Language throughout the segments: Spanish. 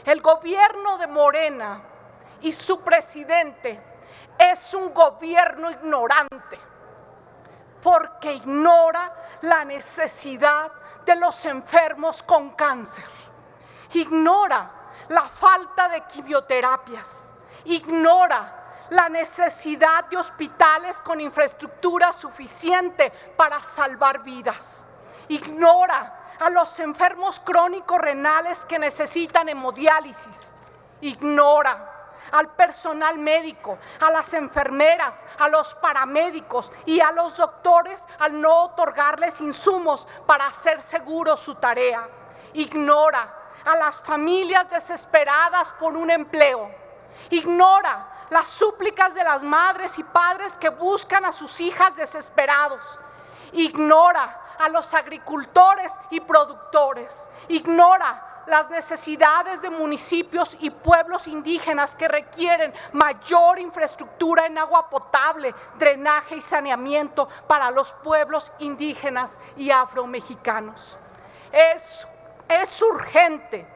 El gobierno de Morena y su presidente es un gobierno ignorante, porque ignora la necesidad de los enfermos con cáncer, ignora la falta de quimioterapias, ignora la necesidad de hospitales con infraestructura suficiente para salvar vidas, ignora a los enfermos crónicos renales que necesitan hemodiálisis, ignora al personal médico, a las enfermeras, a los paramédicos y a los doctores al no otorgarles insumos para hacer seguro su tarea. Ignora a las familias desesperadas por un empleo. Ignora las súplicas de las madres y padres que buscan a sus hijas desesperados. Ignora a los agricultores y productores. Ignora las necesidades de municipios y pueblos indígenas que requieren mayor infraestructura en agua potable, drenaje y saneamiento para los pueblos indígenas y afromexicanos. Es urgente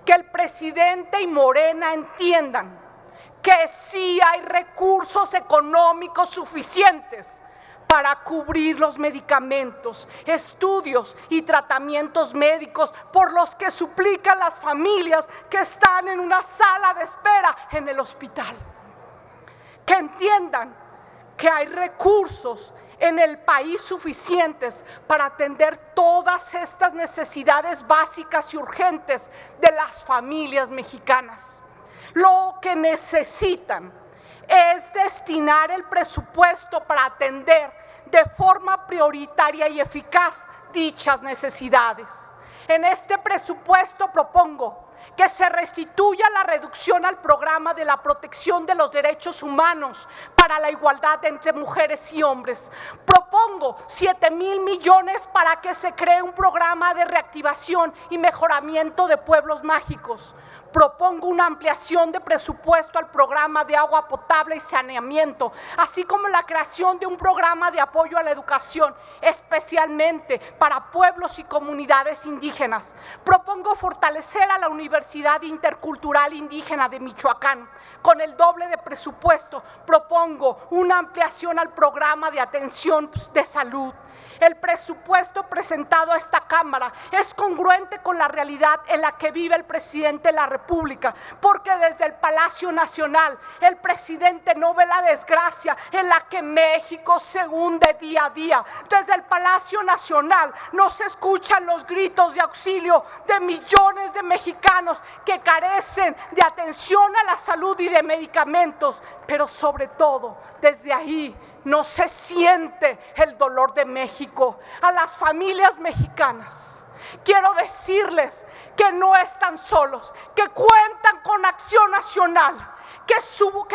que el presidente y Morena entiendan que sí hay recursos económicos suficientes para cubrir los medicamentos, estudios y tratamientos médicos por los que suplican las familias que están en una sala de espera en el hospital. Que entiendan que hay recursos en el país suficientes para atender todas estas necesidades básicas y urgentes de las familias mexicanas. Lo que necesitan es destinar el presupuesto para atender de forma prioritaria y eficaz dichas necesidades. En este presupuesto propongo que se restituya la reducción al programa de la protección de los derechos humanos para la igualdad entre mujeres y hombres. Propongo 7,000 millones para que se cree un programa de reactivación y mejoramiento de pueblos mágicos. Propongo una ampliación de presupuesto al programa de agua potable y saneamiento, así como la creación de un programa de apoyo a la educación, especialmente para pueblos y comunidades indígenas. Propongo fortalecer a la Universidad Intercultural Indígena de Michoacán. Con el doble de presupuesto, propongo una ampliación al programa de atención de salud. El presupuesto presentado a esta Cámara es congruente con la realidad en la que vive el presidente de la República, porque desde el Palacio Nacional el presidente no ve la desgracia en la que México se hunde día a día. Desde el Palacio Nacional no se escuchan los gritos de auxilio de millones de mexicanos que carecen de atención a la salud y de medicamentos, pero sobre todo desde ahí no se siente el dolor de México. A las familias mexicanas quiero decirles que no están solos, que cuentan con Acción Nacional, que somos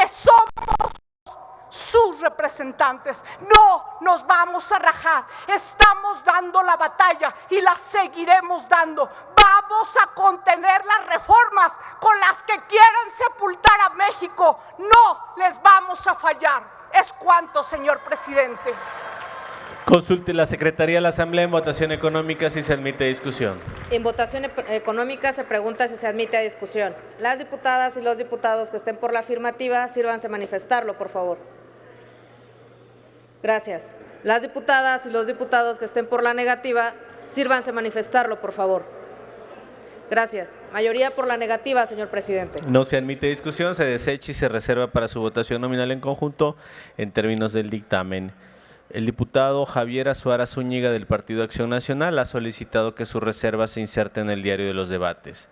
sus representantes. No nos vamos a rajar, estamos dando la batalla y la seguiremos dando. Vamos a contener las reformas con las que quieran sepultar a México. No les vamos a fallar. Es cuanto, señor presidente. Consulte la Secretaría de la Asamblea en votación económica si se admite discusión. En votación económica se pregunta si se admite a discusión. Las diputadas y los diputados que estén por la afirmativa, sírvanse a manifestarlo, por favor. Gracias. Las diputadas y los diputados que estén por la negativa, sírvanse a manifestarlo, por favor. Gracias. Mayoría por la negativa, señor presidente. No se admite discusión, se desecha y se reserva para su votación nominal en conjunto en términos del dictamen. El diputado Javier Azuara Zúñiga del Partido Acción Nacional ha solicitado que su reserva se inserte en el diario de los debates.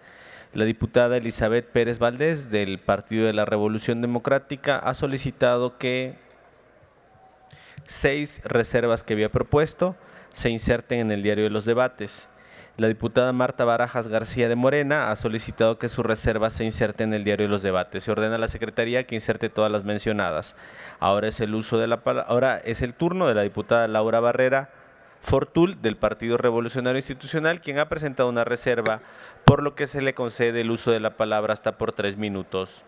La diputada Elizabeth Pérez Valdés del Partido de la Revolución Democrática ha solicitado que 6 reservas que había propuesto se inserten en el diario de los debates. La diputada Marta Barajas García de Morena ha solicitado que su reserva se inserte en el diario de los debates. Se ordena a la Secretaría que inserte todas las mencionadas. Ahora es el turno de la diputada Laura Barrera Fortul del Partido Revolucionario Institucional, quien ha presentado una reserva, por lo que se le concede el uso de la palabra hasta por 3 minutos.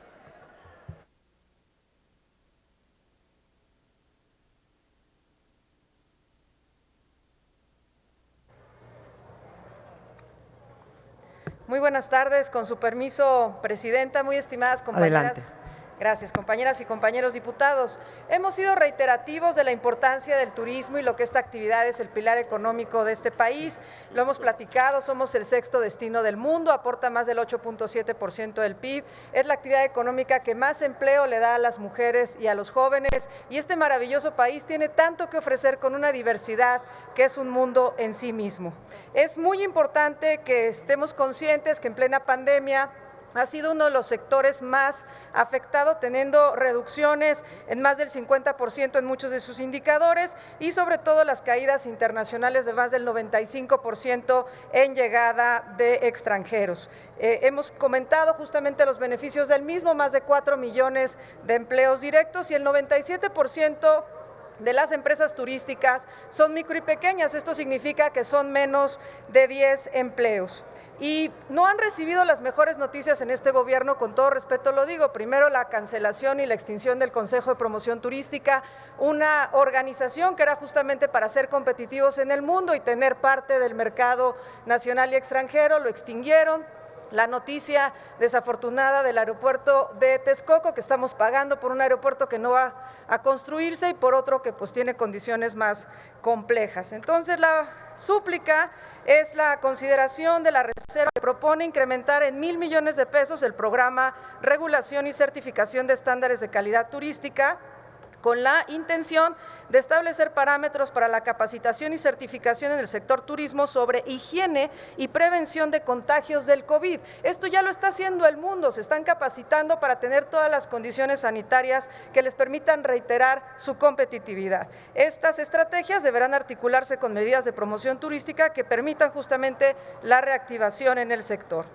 Muy buenas tardes, con su permiso, presidenta, muy estimadas compañeras. Adelante. Gracias, compañeras y compañeros diputados. Hemos sido reiterativos de la importancia del turismo y lo que esta actividad es el pilar económico de este país. Lo hemos platicado, somos el 6º destino del mundo, aporta más del 8.7% del PIB. Es la actividad económica que más empleo le da a las mujeres y a los jóvenes. Y este maravilloso país tiene tanto que ofrecer con una diversidad que es un mundo en sí mismo. Es muy importante que estemos conscientes que en plena pandemia ha sido uno de los sectores más afectados, teniendo reducciones en más del 50% en muchos de sus indicadores y sobre todo las caídas internacionales de más del 95% en llegada de extranjeros. Hemos comentado justamente los beneficios del mismo, más de 4 millones de empleos directos y el 97% de las empresas turísticas son micro y pequeñas. Esto significa que son menos de 10 empleos. Y no han recibido las mejores noticias en este gobierno, con todo respeto lo digo. Primero, la cancelación y la extinción del Consejo de Promoción Turística, una organización que era justamente para ser competitivos en el mundo y tener parte del mercado nacional y extranjero, lo extinguieron. La noticia desafortunada del aeropuerto de Texcoco, que estamos pagando por un aeropuerto que no va a construirse y por otro que pues tiene condiciones más complejas. Entonces la súplica es la consideración de la reserva que propone incrementar en 1,000 millones de pesos el programa Regulación y Certificación de Estándares de Calidad Turística, con la intención de establecer parámetros para la capacitación y certificación en el sector turismo sobre higiene y prevención de contagios del COVID. Esto ya lo está haciendo el mundo, se están capacitando para tener todas las condiciones sanitarias que les permitan reiterar su competitividad. Estas estrategias deberán articularse con medidas de promoción turística que permitan justamente la reactivación en el sector,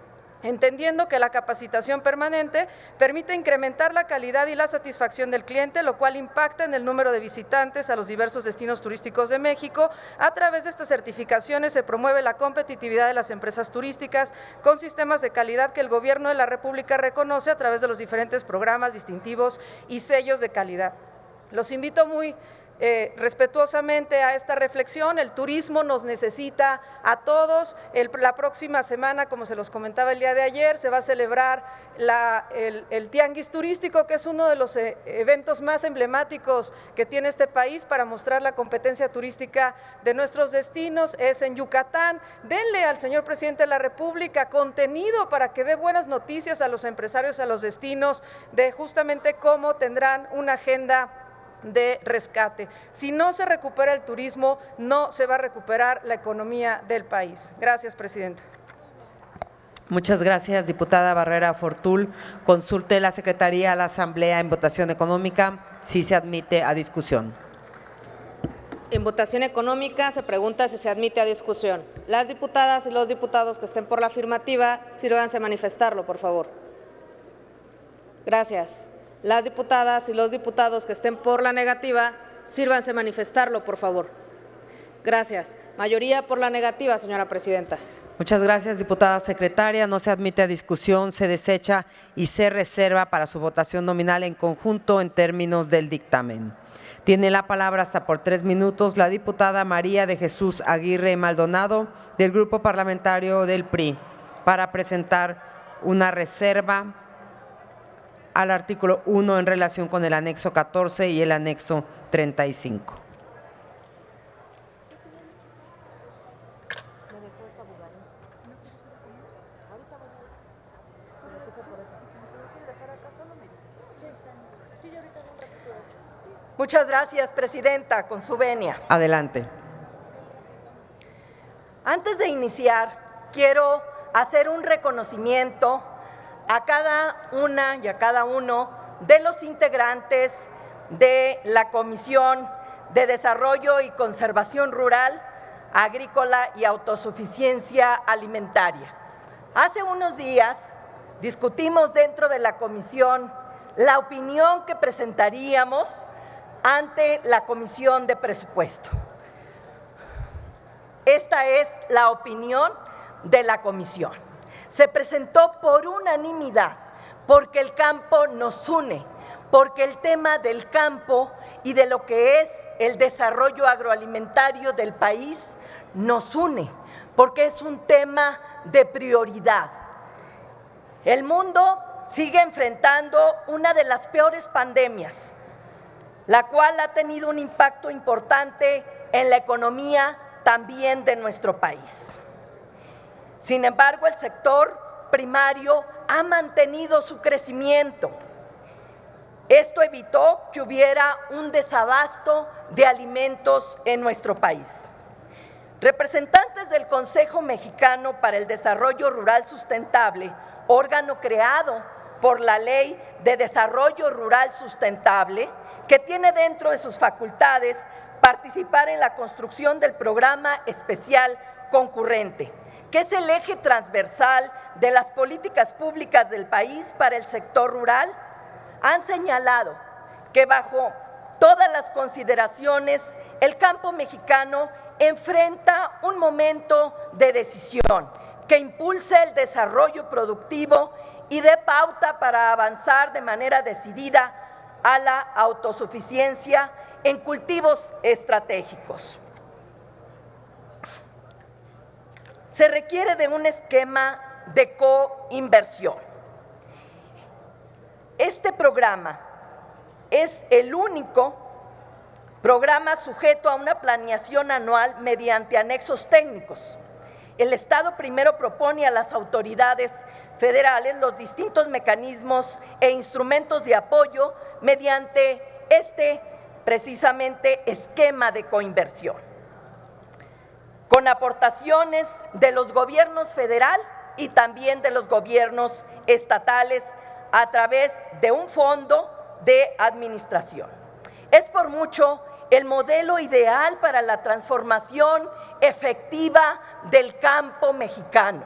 entendiendo que la capacitación permanente permite incrementar la calidad y la satisfacción del cliente, lo cual impacta en el número de visitantes a los diversos destinos turísticos de México. A través de estas certificaciones se promueve la competitividad de las empresas turísticas con sistemas de calidad que el Gobierno de la República reconoce a través de los diferentes programas distintivos y sellos de calidad. Los invito muy respetuosamente a esta reflexión. El turismo nos necesita a todos. La próxima semana, como se los comentaba el día de ayer, se va a celebrar el Tianguis Turístico, que es uno de los eventos más emblemáticos que tiene este país para mostrar la competencia turística de nuestros destinos. Es en Yucatán. Denle al señor presidente de la República contenido para que dé buenas noticias a los empresarios, a los destinos, de justamente cómo tendrán una agenda de rescate. Si no se recupera el turismo, no se va a recuperar la economía del país. Gracias, presidenta. Muchas gracias, diputada Barrera Fortul. Consulte la Secretaría a la Asamblea en votación económica si se admite a discusión. En votación económica se pregunta si se admite a discusión. Las diputadas y los diputados que estén por la afirmativa, sírvanse a manifestarlo, por favor. Gracias. Las diputadas y los diputados que estén por la negativa, sírvanse a manifestarlo, por favor. Gracias. Mayoría por la negativa, señora presidenta. Muchas gracias, diputada secretaria. No se admite a discusión, se desecha y se reserva para su votación nominal en conjunto en términos del dictamen. Tiene la palabra hasta por 3 minutos la diputada María de Jesús Aguirre Maldonado, del Grupo Parlamentario del PRI, para presentar una reserva al artículo 1 en relación con el anexo 14 y el anexo 35. Muchas gracias, presidenta, con su venia. Adelante. Antes de iniciar, quiero hacer un reconocimiento a cada una y a cada uno de los integrantes de la Comisión de Desarrollo y Conservación Rural, Agrícola y Autosuficiencia Alimentaria. Hace unos días discutimos dentro de la comisión la opinión que presentaríamos ante la Comisión de Presupuesto. Esta es la opinión de la comisión. Se presentó por unanimidad, porque el campo nos une, porque el tema del campo y de lo que es el desarrollo agroalimentario del país nos une, porque es un tema de prioridad. El mundo sigue enfrentando una de las peores pandemias, la cual ha tenido un impacto importante en la economía también de nuestro país. Sin embargo, el sector primario ha mantenido su crecimiento. Esto evitó que hubiera un desabasto de alimentos en nuestro país. Representantes del Consejo Mexicano para el Desarrollo Rural Sustentable, órgano creado por la Ley de Desarrollo Rural Sustentable, que tiene dentro de sus facultades participar en la construcción del Programa Especial Concurrente, que es el eje transversal de las políticas públicas del país para el sector rural, han señalado que bajo todas las consideraciones el campo mexicano enfrenta un momento de decisión que impulse el desarrollo productivo y dé pauta para avanzar de manera decidida a la autosuficiencia en cultivos estratégicos. Se requiere de un esquema de coinversión. Este programa es el único programa sujeto a una planeación anual mediante anexos técnicos. El Estado primero propone a las autoridades federales los distintos mecanismos e instrumentos de apoyo mediante precisamente esquema de coinversión, con aportaciones de los gobiernos federal y también de los gobiernos estatales a través de un fondo de administración. Es por mucho el modelo ideal para la transformación efectiva del campo mexicano.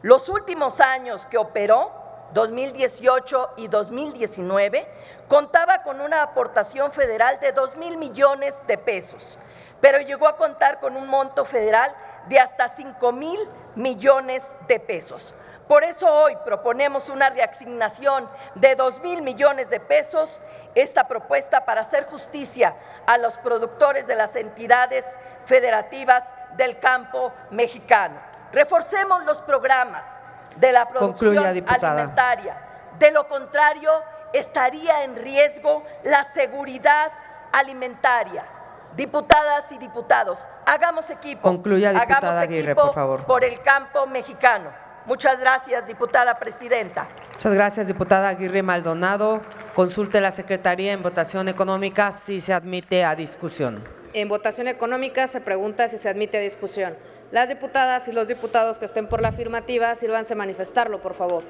Los últimos años que operó, 2018 y 2019, contaba con una aportación federal de 2,000 millones de pesos, pero llegó a contar con un monto federal de hasta 5,000 millones de pesos. Por eso hoy proponemos una reasignación de 2,000 millones de pesos, esta propuesta para hacer justicia a los productores de las entidades federativas del campo mexicano. Reforcemos los programas de la producción alimentaria. De lo contrario, estaría en riesgo la seguridad alimentaria. Diputadas y diputados, hagamos equipo. Concluya, diputada Aguirre, por favor. Por el campo mexicano. Muchas gracias, diputada presidenta. Muchas gracias, diputada Aguirre Maldonado. Consulte la Secretaría en votación económica si se admite a discusión. En votación económica se pregunta si se admite a discusión. Las diputadas y los diputados que estén por la afirmativa, sírvanse manifestarlo, por favor.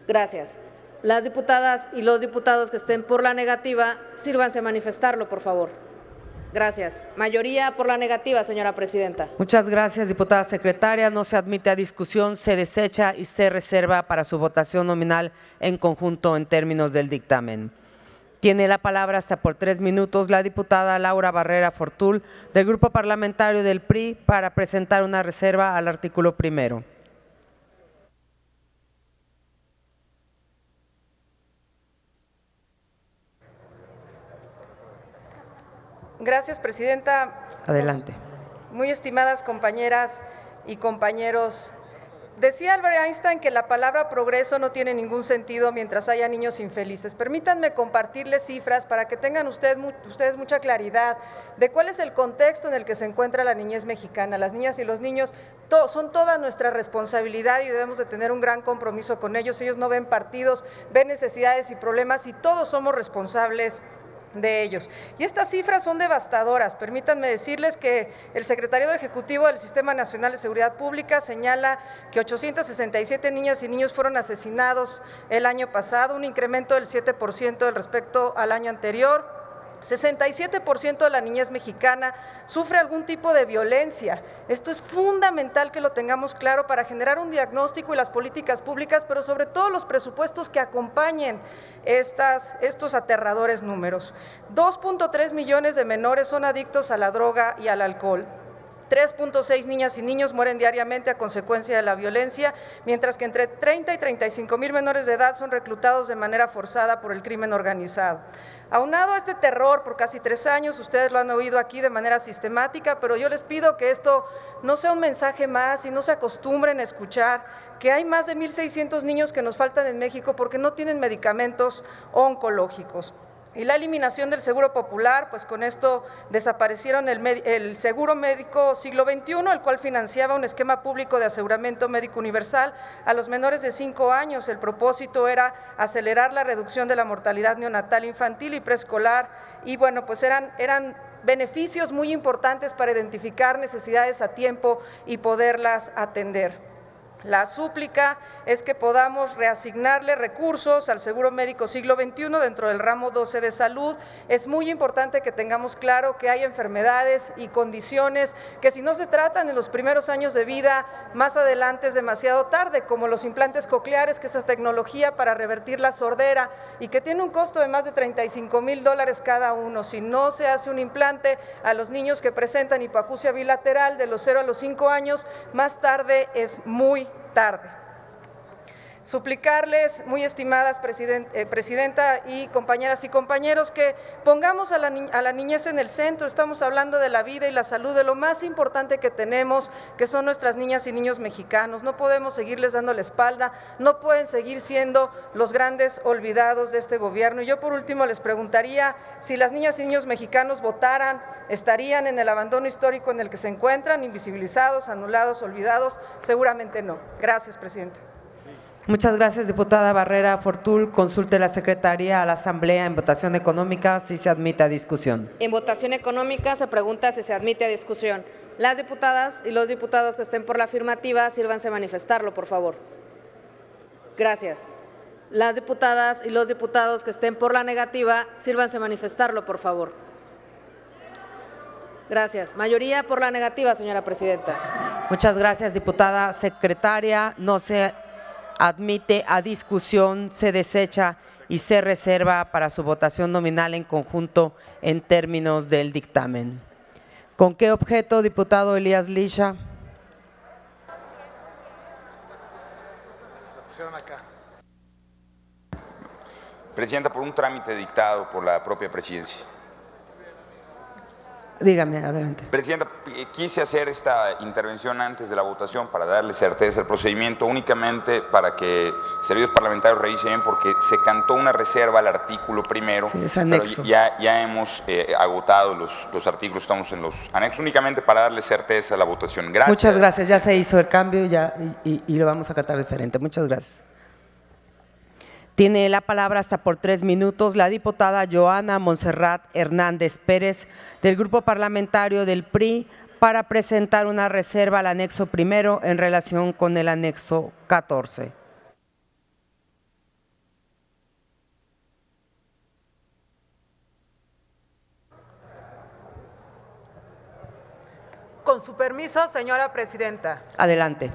Gracias. Las diputadas y los diputados que estén por la negativa, sírvanse manifestarlo, por favor. Gracias. Mayoría por la negativa, señora presidenta. Muchas gracias, diputada secretaria. No se admite a discusión, se desecha y se reserva para su votación nominal en conjunto en términos del dictamen. Tiene la palabra hasta por 3 minutos la diputada Laura Barrera Fortul, del Grupo Parlamentario del PRI, para presentar una reserva al artículo primero. Gracias, presidenta. Adelante. Muy estimadas compañeras y compañeros, decía Albert Einstein que la palabra progreso no tiene ningún sentido mientras haya niños infelices. Permítanme compartirles cifras para que tengan ustedes mucha claridad de cuál es el contexto en el que se encuentra la niñez mexicana. Las niñas y los niños son toda nuestra responsabilidad y debemos de tener un gran compromiso con ellos. Ellos no ven partidos, ven necesidades y problemas y todos somos responsables de ellos. Y estas cifras son devastadoras. Permítanme decirles que el Secretariado Ejecutivo del Sistema Nacional de Seguridad Pública señala que 867 niñas y niños fueron asesinados el año pasado, un incremento del 7% respecto al año anterior. 67% de la niñez mexicana sufre algún tipo de violencia. Esto es fundamental que lo tengamos claro para generar un diagnóstico y las políticas públicas, pero sobre todo los presupuestos que acompañen estos aterradores números. 2.3 millones de menores son adictos a la droga y al alcohol. 3.6 niñas y niños mueren diariamente a consecuencia de la violencia, mientras que entre 30 y 35 mil menores de edad son reclutados de manera forzada por el crimen organizado. Aunado a este terror por casi 3 años, ustedes lo han oído aquí de manera sistemática, pero yo les pido que esto no sea un mensaje más y no se acostumbren a escuchar que hay más de 1.600 niños que nos faltan en México porque no tienen medicamentos oncológicos. Y la eliminación del Seguro Popular, pues con esto desaparecieron el Seguro Médico Siglo XXI, el cual financiaba un esquema público de aseguramiento médico universal a los menores de 5 años. El propósito era acelerar la reducción de la mortalidad neonatal infantil y preescolar y bueno, pues eran beneficios muy importantes para identificar necesidades a tiempo y poderlas atender. La súplica es que podamos reasignarle recursos al Seguro Médico Siglo XXI dentro del ramo 12 de salud. Es muy importante que tengamos claro que hay enfermedades y condiciones que si no se tratan en los primeros años de vida, más adelante es demasiado tarde, como los implantes cocleares, que es esa tecnología para revertir la sordera y que tiene un costo de más de $35,000 cada uno. Si no se hace un implante a los niños que presentan hipoacusia bilateral de los 0 a los 5 años, más tarde es muy tarde. Suplicarles, muy estimadas presidenta y compañeras y compañeros, que pongamos a la niñez en el centro. Estamos hablando de la vida y la salud, de lo más importante que tenemos, que son nuestras niñas y niños mexicanos. No podemos seguirles dando la espalda, no pueden seguir siendo los grandes olvidados de este gobierno. Y yo por último les preguntaría si las niñas y niños mexicanos votaran, ¿estarían en el abandono histórico en el que se encuentran, invisibilizados, anulados, olvidados? Seguramente no. Gracias, presidenta. Muchas gracias, diputada Barrera Fortul. Consulte la secretaria a la Asamblea en votación económica si se admite a discusión. En votación económica se pregunta si se admite a discusión. Las diputadas y los diputados que estén por la afirmativa, sírvanse a manifestarlo, por favor. Gracias. Las diputadas y los diputados que estén por la negativa, sírvanse a manifestarlo, por favor. Gracias. Mayoría por la negativa, señora presidenta. Muchas gracias, diputada secretaria. No se admite a discusión, se desecha y se reserva para su votación nominal en conjunto en términos del dictamen. ¿Con qué objeto, diputado Elías Lisha? Presidenta, por un trámite dictado por la propia presidencia. Dígame, adelante. Presidenta, quise hacer esta intervención antes de la votación para darle certeza al procedimiento, únicamente para que servicios parlamentarios revisen bien, porque se cantó una reserva al artículo primero, sí, es anexo. Pero ya hemos agotado los artículos, estamos en los anexos, únicamente para darle certeza a la votación. Gracias. Muchas gracias, ya se hizo el cambio y lo vamos a acatar diferente. Muchas gracias. Tiene la palabra hasta por 3 minutos la diputada Joana Montserrat Hernández Pérez del Grupo Parlamentario del PRI para presentar una reserva al anexo primero en relación con el anexo 14. Con su permiso, señora presidenta. Adelante.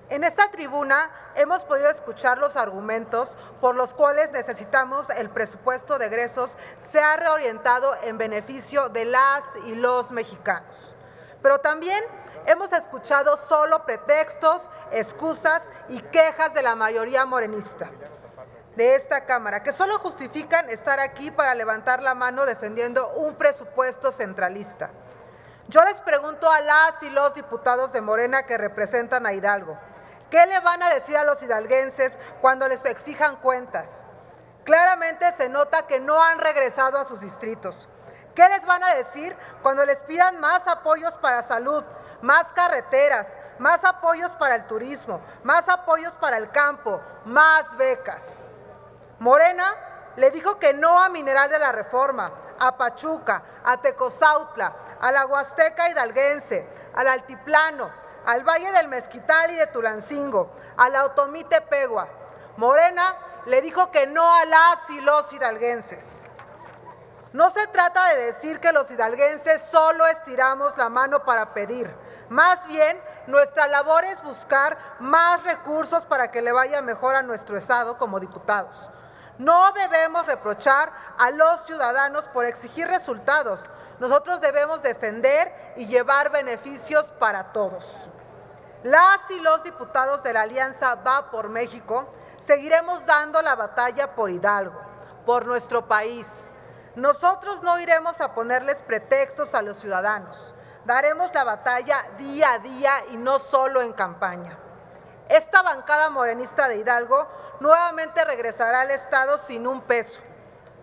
En esta tribuna hemos podido escuchar los argumentos por los cuales necesitamos el presupuesto de egresos sea reorientado en beneficio de las y los mexicanos. Pero también hemos escuchado solo pretextos, excusas y quejas de la mayoría morenista de esta Cámara, que solo justifican estar aquí para levantar la mano defendiendo un presupuesto centralista. Yo les pregunto a las y los diputados de Morena que representan a Hidalgo, ¿qué le van a decir a los hidalguenses cuando les exijan cuentas? Claramente se nota que no han regresado a sus distritos. ¿Qué les van a decir cuando les pidan más apoyos para salud, más carreteras, más apoyos para el turismo, más apoyos para el campo, más becas? Morena le dijo que no a Mineral de la Reforma, a Pachuca, a Tecozautla, a la Huasteca hidalguense, al Altiplano, al Valle del Mezquital y de Tulancingo, a la Otomí Tepegua. Morena le dijo que no a las y los hidalguenses. No se trata de decir que los hidalguenses solo estiramos la mano para pedir. Más bien, nuestra labor es buscar más recursos para que le vaya mejor a nuestro estado como diputados. No debemos reprochar a los ciudadanos por exigir resultados. Nosotros debemos defender y llevar beneficios para todos. Las y los diputados de la Alianza Va por México seguiremos dando la batalla por Hidalgo, por nuestro país. Nosotros no iremos a ponerles pretextos a los ciudadanos. Daremos la batalla día a día y no solo en campaña. Esta bancada morenista de Hidalgo nuevamente regresará al Estado sin un peso.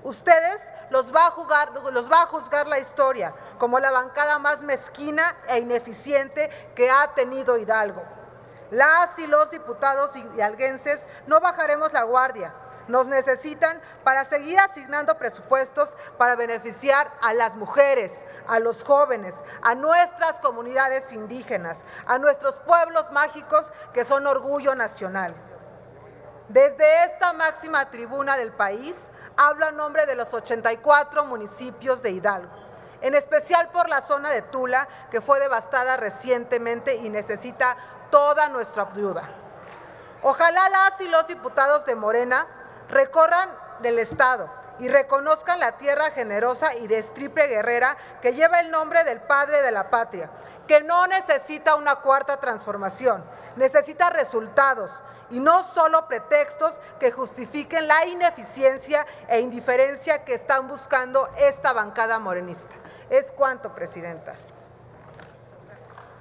Ustedes los va a juzgar la historia como la bancada más mezquina e ineficiente que ha tenido Hidalgo. Las y los diputados hidalguenses no bajaremos la guardia. Nos necesitan para seguir asignando presupuestos para beneficiar a las mujeres, a los jóvenes, a nuestras comunidades indígenas, a nuestros pueblos mágicos que son orgullo nacional. Desde esta máxima tribuna del país, hablo en nombre de los 84 municipios de Hidalgo, en especial por la zona de Tula, que fue devastada recientemente y necesita toda nuestra ayuda. Ojalá las y los diputados de Morena recorran del Estado y reconozcan la tierra generosa y de triple guerrera que lleva el nombre del padre de la patria, que no necesita una cuarta transformación, necesita resultados y no solo pretextos que justifiquen la ineficiencia e indiferencia que están buscando esta bancada morenista. Es cuanto, Presidenta.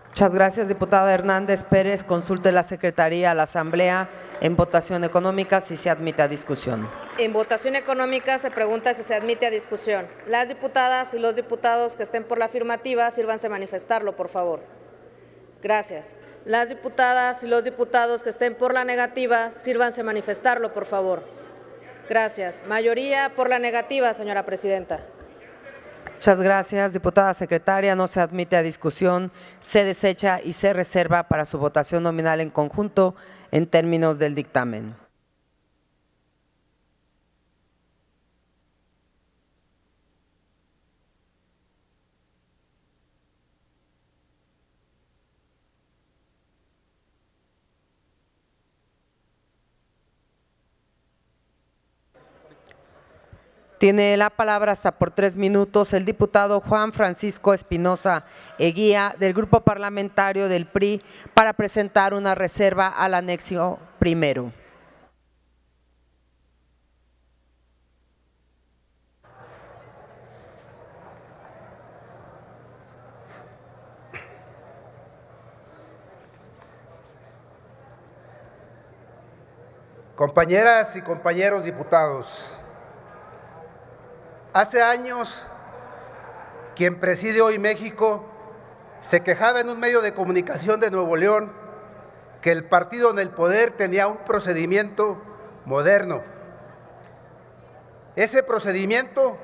Muchas gracias, diputada Hernández Pérez. Consulte la Secretaría a la Asamblea en votación económica si se admite a discusión. En votación económica se pregunta si se admite a discusión. Las diputadas y los diputados que estén por la afirmativa, sírvanse a manifestarlo, por favor. Gracias. Las diputadas y los diputados que estén por la negativa, sírvanse a manifestarlo, por favor. Gracias. Mayoría por la negativa, señora presidenta. Muchas gracias, diputada secretaria. No se admite a discusión, se desecha y se reserva para su votación nominal en conjunto en términos del dictamen. Tiene la palabra hasta por 3 minutos el diputado Juan Francisco Espinosa Eguía del Grupo Parlamentario del PRI para presentar una reserva al anexo primero. Compañeras y compañeros diputados, hace años, quien preside hoy México se quejaba en un medio de comunicación de Nuevo León que el partido en el poder tenía un procedimiento moderno. Ese procedimiento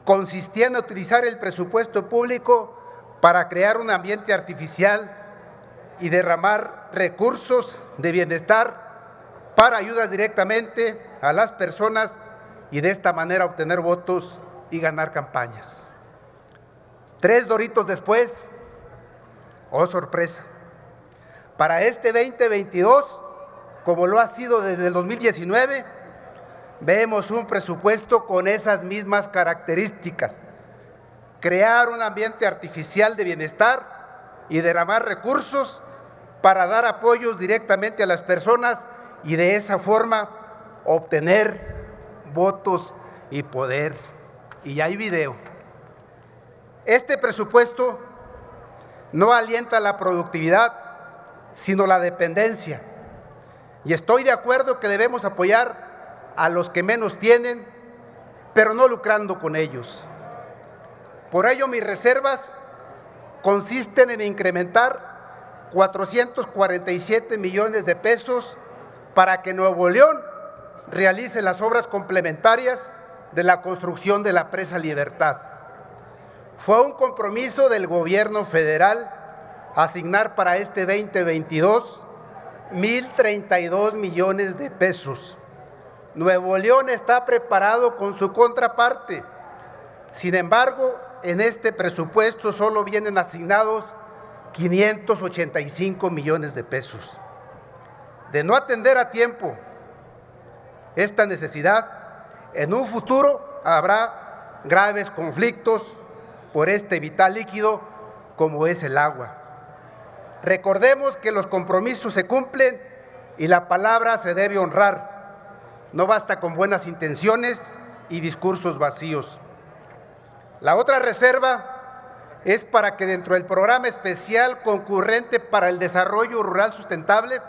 consistía en utilizar el presupuesto público para crear un ambiente artificial y derramar recursos de bienestar para ayudar directamente a las personas y de esta manera obtener votos y ganar campañas. 3 doritos después, oh sorpresa, para este 2022, como lo ha sido desde el 2019, vemos un presupuesto con esas mismas características: crear un ambiente artificial de bienestar y derramar recursos para dar apoyos directamente a las personas y de esa forma obtener votos y poder. Y hay video. Este presupuesto no alienta la productividad, sino la dependencia. Y estoy de acuerdo que debemos apoyar a los que menos tienen, pero no lucrando con ellos. Por ello, mis reservas consisten en incrementar 447 millones de pesos para que Nuevo León realice las obras complementarias de la construcción de la Presa Libertad. Fue un compromiso del gobierno federal asignar para este 2022 1,032 millones de pesos. Nuevo León está preparado con su contraparte. Sin embargo, en este presupuesto solo vienen asignados 585 millones de pesos. De no atender a tiempo esta necesidad, en un futuro habrá graves conflictos por este vital líquido como es el agua. Recordemos que los compromisos se cumplen y la palabra se debe honrar. No basta con buenas intenciones y discursos vacíos. La otra reserva es para que dentro del programa especial concurrente para el desarrollo rural sustentable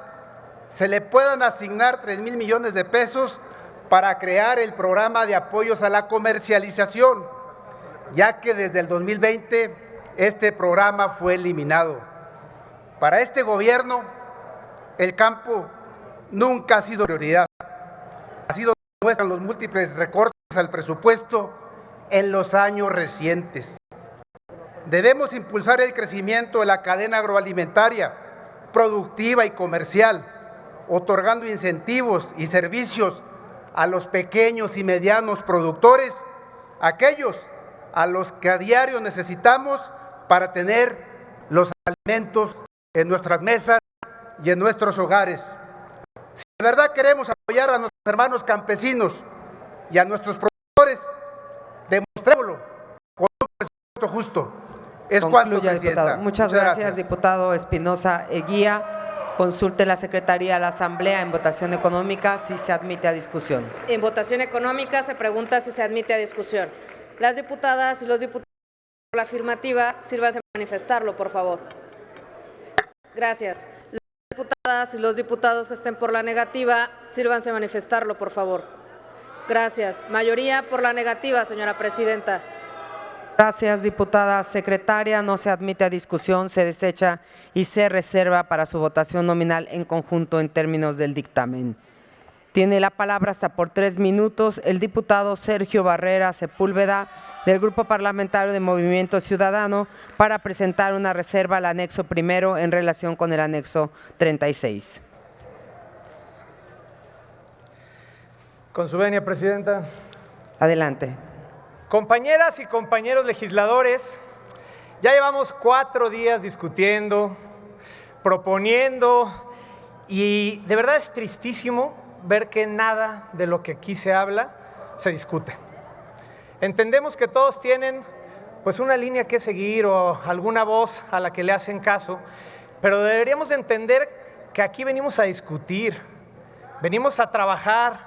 se le puedan asignar 3,000 millones de pesos para crear el programa de apoyos a la comercialización, ya que desde el 2020 este programa fue eliminado. Para este gobierno, el campo nunca ha sido prioridad. Así lo demuestran los múltiples recortes al presupuesto en los años recientes. Debemos impulsar el crecimiento de la cadena agroalimentaria, productiva y comercial, otorgando incentivos y servicios a los pequeños y medianos productores, aquellos a los que a diario necesitamos para tener los alimentos en nuestras mesas y en nuestros hogares. Si de verdad queremos apoyar a nuestros hermanos campesinos y a nuestros productores, demostrémoslo con un presupuesto justo. Es cuanto, Presidenta. Diputado. Muchas gracias, diputado Espinosa Eguía. Consulte la Secretaría de la Asamblea en votación económica si se admite a discusión. En votación económica se pregunta si se admite a discusión. Las diputadas y los diputados por la afirmativa, sírvanse a manifestarlo, por favor. Gracias. Las diputadas y los diputados que estén por la negativa, sírvanse a manifestarlo, por favor. Gracias. Mayoría por la negativa, señora presidenta. Gracias, diputada secretaria. No se admite a discusión, se desecha y se reserva para su votación nominal en conjunto en términos del dictamen. Tiene la palabra hasta por 3 minutos el diputado Sergio Barrera Sepúlveda del Grupo Parlamentario de Movimiento Ciudadano para presentar una reserva al anexo primero en relación con el anexo 36. Con su venia, presidenta. Adelante. Compañeras y compañeros legisladores, ya llevamos 4 días discutiendo, proponiendo y de verdad es tristísimo ver que nada de lo que aquí se habla se discute. Entendemos que todos tienen pues una línea que seguir o alguna voz a la que le hacen caso, pero deberíamos de entender que aquí venimos a discutir, venimos a trabajar,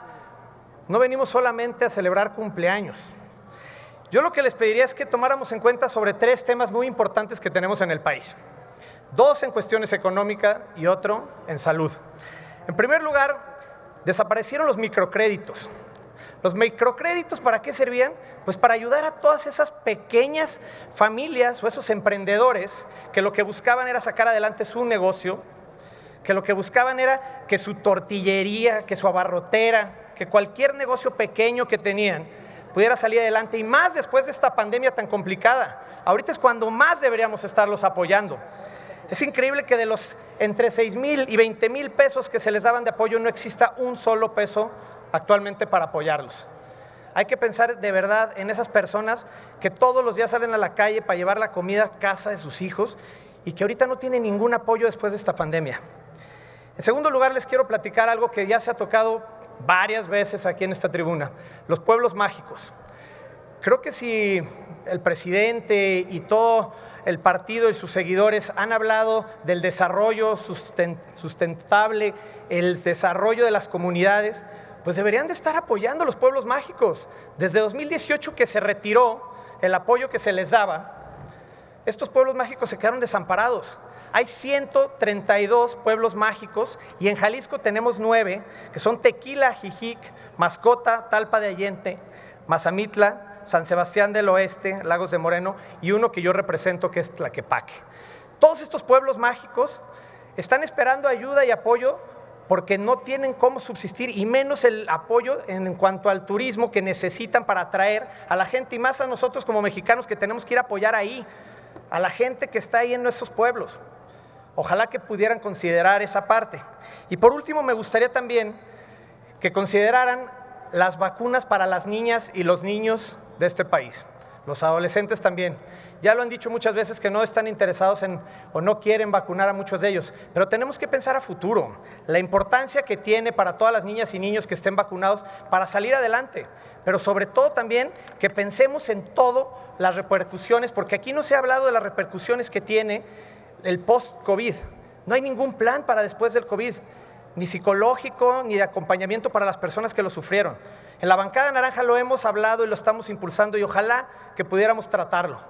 no venimos solamente a celebrar cumpleaños. Yo lo que les pediría es que tomáramos en cuenta sobre 3 temas muy importantes que tenemos en el país. 2 en cuestiones económicas y otro en salud. En primer lugar, desaparecieron los microcréditos. ¿Los microcréditos para qué servían? Pues para ayudar a todas esas pequeñas familias o esos emprendedores que lo que buscaban era sacar adelante su negocio, que lo que buscaban era que su tortillería, que su abarrotera, que cualquier negocio pequeño que tenían pudiera salir adelante y más después de esta pandemia tan complicada. Ahorita es cuando más deberíamos estarlos apoyando. Es increíble que de los entre 6,000 y 20,000 pesos que se les daban de apoyo no exista un solo peso actualmente para apoyarlos. Hay que pensar de verdad en esas personas que todos los días salen a la calle para llevar la comida a casa de sus hijos y que ahorita no tienen ningún apoyo después de esta pandemia. En segundo lugar, les quiero platicar algo que ya se ha tocado varias veces aquí en esta tribuna, los pueblos mágicos. Creo que si el presidente y todo el partido y sus seguidores han hablado del desarrollo sustentable, el desarrollo de las comunidades, pues deberían de estar apoyando a los pueblos mágicos. Desde 2018 que se retiró el apoyo que se les daba, estos pueblos mágicos se quedaron desamparados. Hay 132 pueblos mágicos y en Jalisco tenemos 9, que son Tequila, Jijic, Mascota, Talpa de Allende, Mazamitla, San Sebastián del Oeste, Lagos de Moreno y uno que yo represento que es Tlaquepaque. Todos estos pueblos mágicos están esperando ayuda y apoyo porque no tienen cómo subsistir y menos el apoyo en cuanto al turismo que necesitan para atraer a la gente y más a nosotros como mexicanos que tenemos que ir a apoyar ahí, a la gente que está ahí en nuestros pueblos. Ojalá que pudieran considerar esa parte. Y por último, me gustaría también que consideraran las vacunas para las niñas y los niños de este país. los adolescentes también. Ya lo han dicho muchas veces que no están interesados en o no quieren vacunar a muchos de ellos, pero tenemos que pensar a futuro, la importancia que tiene para todas las niñas y niños que estén vacunados para salir adelante, pero sobre todo también que pensemos en todas las repercusiones, porque aquí no se ha hablado de las repercusiones que tiene el post-COVID. No hay ningún plan para después del COVID, ni psicológico, ni de acompañamiento para las personas que lo sufrieron. En la bancada naranja lo hemos hablado y lo estamos impulsando y ojalá que pudiéramos tratarlo.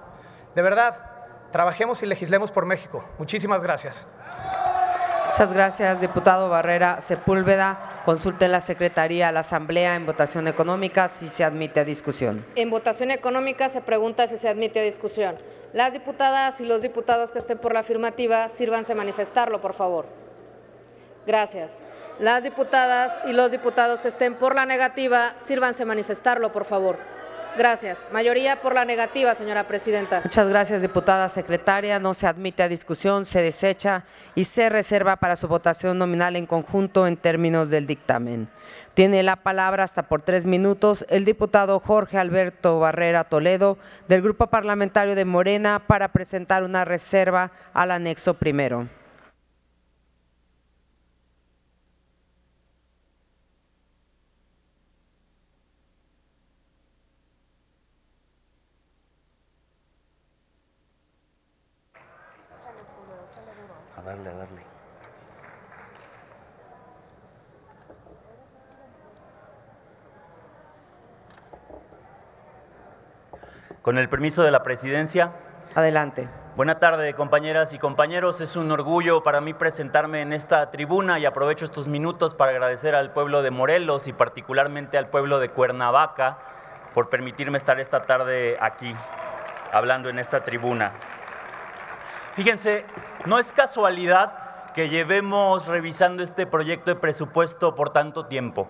De verdad, trabajemos y legislemos por México. Muchísimas gracias. Muchas gracias, diputado Barrera Sepúlveda. Consulte en la Secretaría a la Asamblea en votación económica si se admite a discusión. En votación económica se pregunta si se admite a discusión. Las diputadas y los diputados que estén por la afirmativa, sírvanse a manifestarlo, por favor. Gracias. Las diputadas y los diputados que estén por la negativa, sírvanse a manifestarlo, por favor. Gracias. Mayoría por la negativa, señora presidenta. Muchas gracias, diputada secretaria. No se admite a discusión, se desecha y se reserva para su votación nominal en conjunto en términos del dictamen. Tiene la palabra hasta por 3 minutos el diputado Jorge Alberto Barrera Toledo del Grupo Parlamentario de Morena para presentar una reserva al anexo primero. A darle. Con el permiso de la presidencia. Adelante. Buena tarde, compañeras y compañeros. Es un orgullo para mí presentarme en esta tribuna y aprovecho estos minutos para agradecer al pueblo de Morelos y particularmente al pueblo de Cuernavaca por permitirme estar esta tarde aquí, hablando en esta tribuna. Fíjense, no es casualidad que llevemos revisando este proyecto de presupuesto por tanto tiempo.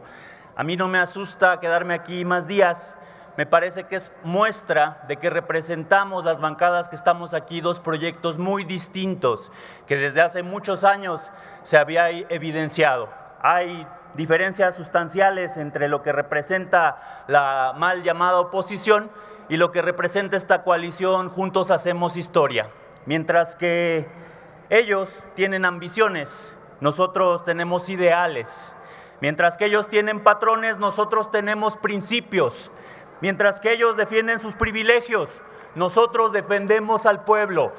A mí no me asusta quedarme aquí más días. Me parece que es muestra de que representamos las bancadas que estamos aquí dos proyectos muy distintos que desde hace muchos años se había evidenciado. Hay diferencias sustanciales entre lo que representa la mal llamada oposición y lo que representa esta coalición Juntos Hacemos Historia. Mientras que ellos tienen ambiciones, nosotros tenemos ideales. Mientras que ellos tienen patrones, nosotros tenemos principios. Mientras que ellos defienden sus privilegios, nosotros defendemos al pueblo.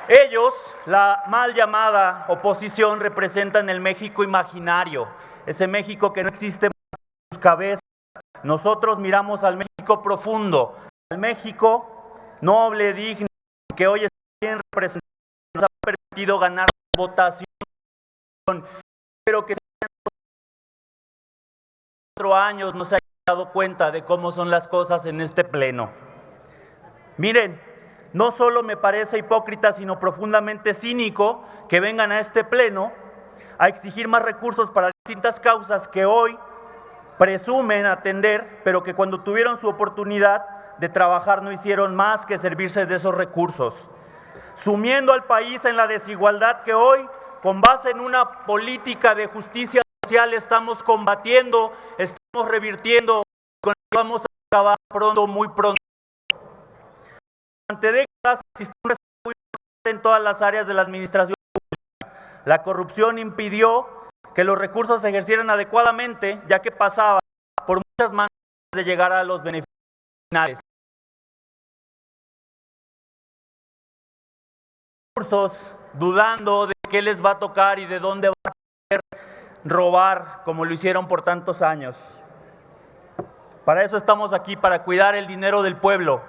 Ellos, la mal llamada oposición, representan el México imaginario, ese México que no existe más en sus cabezas. Nosotros miramos al México profundo, al México noble, digno, que hoy está bien representado, nos ha permitido ganar votación, pero que 4 años no se ha dado cuenta de cómo son las cosas en este pleno. Miren, no solo me parece hipócrita, sino profundamente cínico que vengan a este pleno a exigir más recursos para distintas causas que hoy presumen atender, pero que cuando tuvieron su oportunidad de trabajar no hicieron más que servirse de esos recursos, sumiendo al país en la desigualdad que hoy, con base en una política de justicia social, estamos combatiendo, estamos revirtiendo, con lo que vamos a acabar pronto, muy pronto. Durante décadas existió un rezago en todas las áreas de la administración pública. La corrupción impidió que los recursos se ejercieran adecuadamente, ya que pasaba por muchas manos de llegar a los beneficios finales. Dudando de qué les va a tocar y de dónde van a poder robar, como lo hicieron por tantos años. Para eso estamos aquí, para cuidar el dinero del pueblo.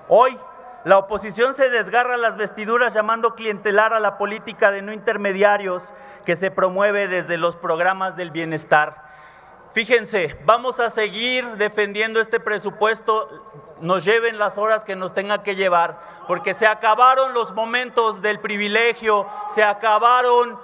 Hoy, la oposición se desgarra las vestiduras llamando clientelar a la política de no intermediarios que se promueve desde los programas del bienestar. Fíjense, vamos a seguir defendiendo este presupuesto, nos lleven las horas que nos tenga que llevar, porque se acabaron los momentos del privilegio, se acabaron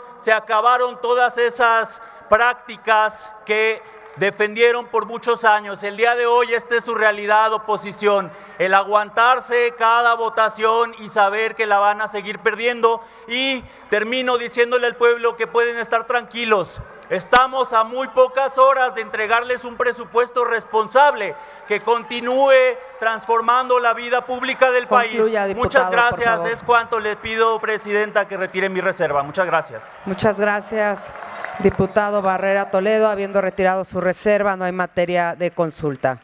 todas esas prácticas que defendieron por muchos años. El día de hoy esta es su realidad, oposición, el aguantarse cada votación y saber que la van a seguir perdiendo. Y termino diciéndole al pueblo que pueden estar tranquilos. Estamos a muy pocas horas de entregarles un presupuesto responsable que continúe transformando la vida pública del país. Concluya, diputado, Muchas por gracias. favor. Es cuanto le pido, Presidenta, que retire mi reserva. Muchas gracias. Muchas gracias, diputado Barrera Toledo. Habiendo retirado su reserva, no hay materia de consulta.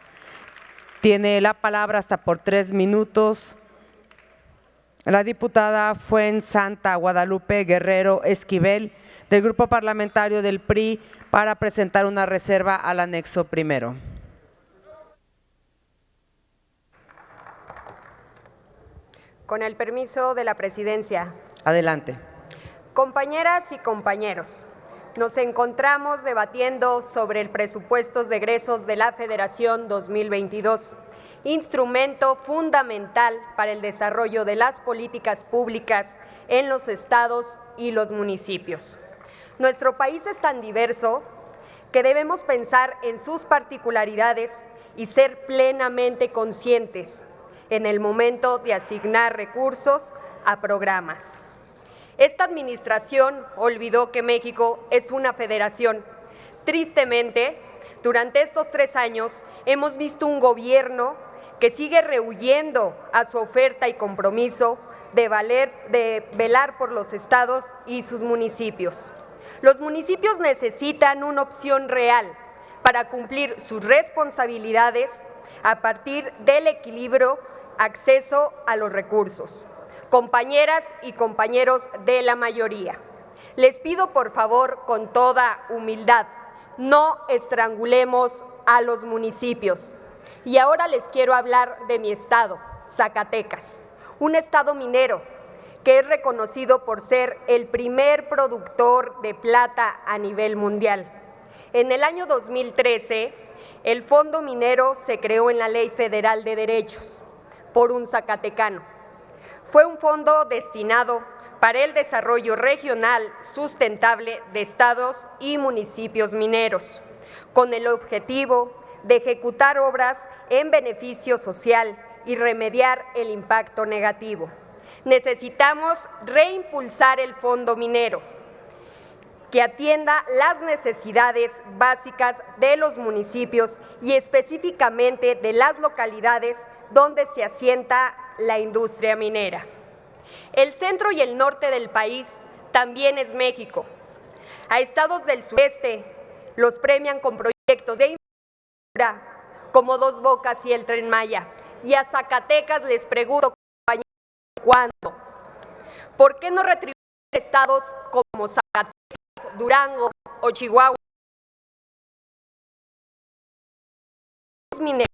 Tiene la palabra hasta por 3 minutos la diputada Fuensanta Guadalupe Guerrero Esquivel, del Grupo Parlamentario del PRI, para presentar una reserva al anexo primero. Con el permiso de la presidencia. Adelante. Compañeras y compañeros, nos encontramos debatiendo sobre el presupuesto de egresos de la Federación 2022, instrumento fundamental para el desarrollo de las políticas públicas en los estados y los municipios. Nuestro país es tan diverso que debemos pensar en sus particularidades y ser plenamente conscientes en el momento de asignar recursos a programas. Esta administración olvidó que México es una federación. Tristemente, durante estos 3 años hemos visto un gobierno que sigue rehuyendo a su oferta y compromiso de velar por los estados y sus municipios. Los municipios necesitan una opción real para cumplir sus responsabilidades a partir del equilibrio acceso a los recursos. Compañeras y compañeros de la mayoría, les pido por favor con toda humildad, no estrangulemos a los municipios. Y ahora les quiero hablar de mi estado, Zacatecas, un estado minero que es reconocido por ser el primer productor de plata a nivel mundial. En el año 2013, el Fondo Minero se creó en la Ley Federal de Derechos por un zacatecano. Fue un fondo destinado para el desarrollo regional sustentable de estados y municipios mineros, con el objetivo de ejecutar obras en beneficio social y remediar el impacto negativo. Necesitamos reimpulsar el fondo minero, que atienda las necesidades básicas de los municipios y específicamente de las localidades donde se asienta la industria minera. El centro y el norte del país también es México. A estados del sureste los premian con proyectos de infraestructura como Dos Bocas y el Tren Maya. Y a Zacatecas les pregunto, compañeros, ¿cuándo? ¿Por qué no retribuir estados como Zacatecas, Durango o Chihuahua mineros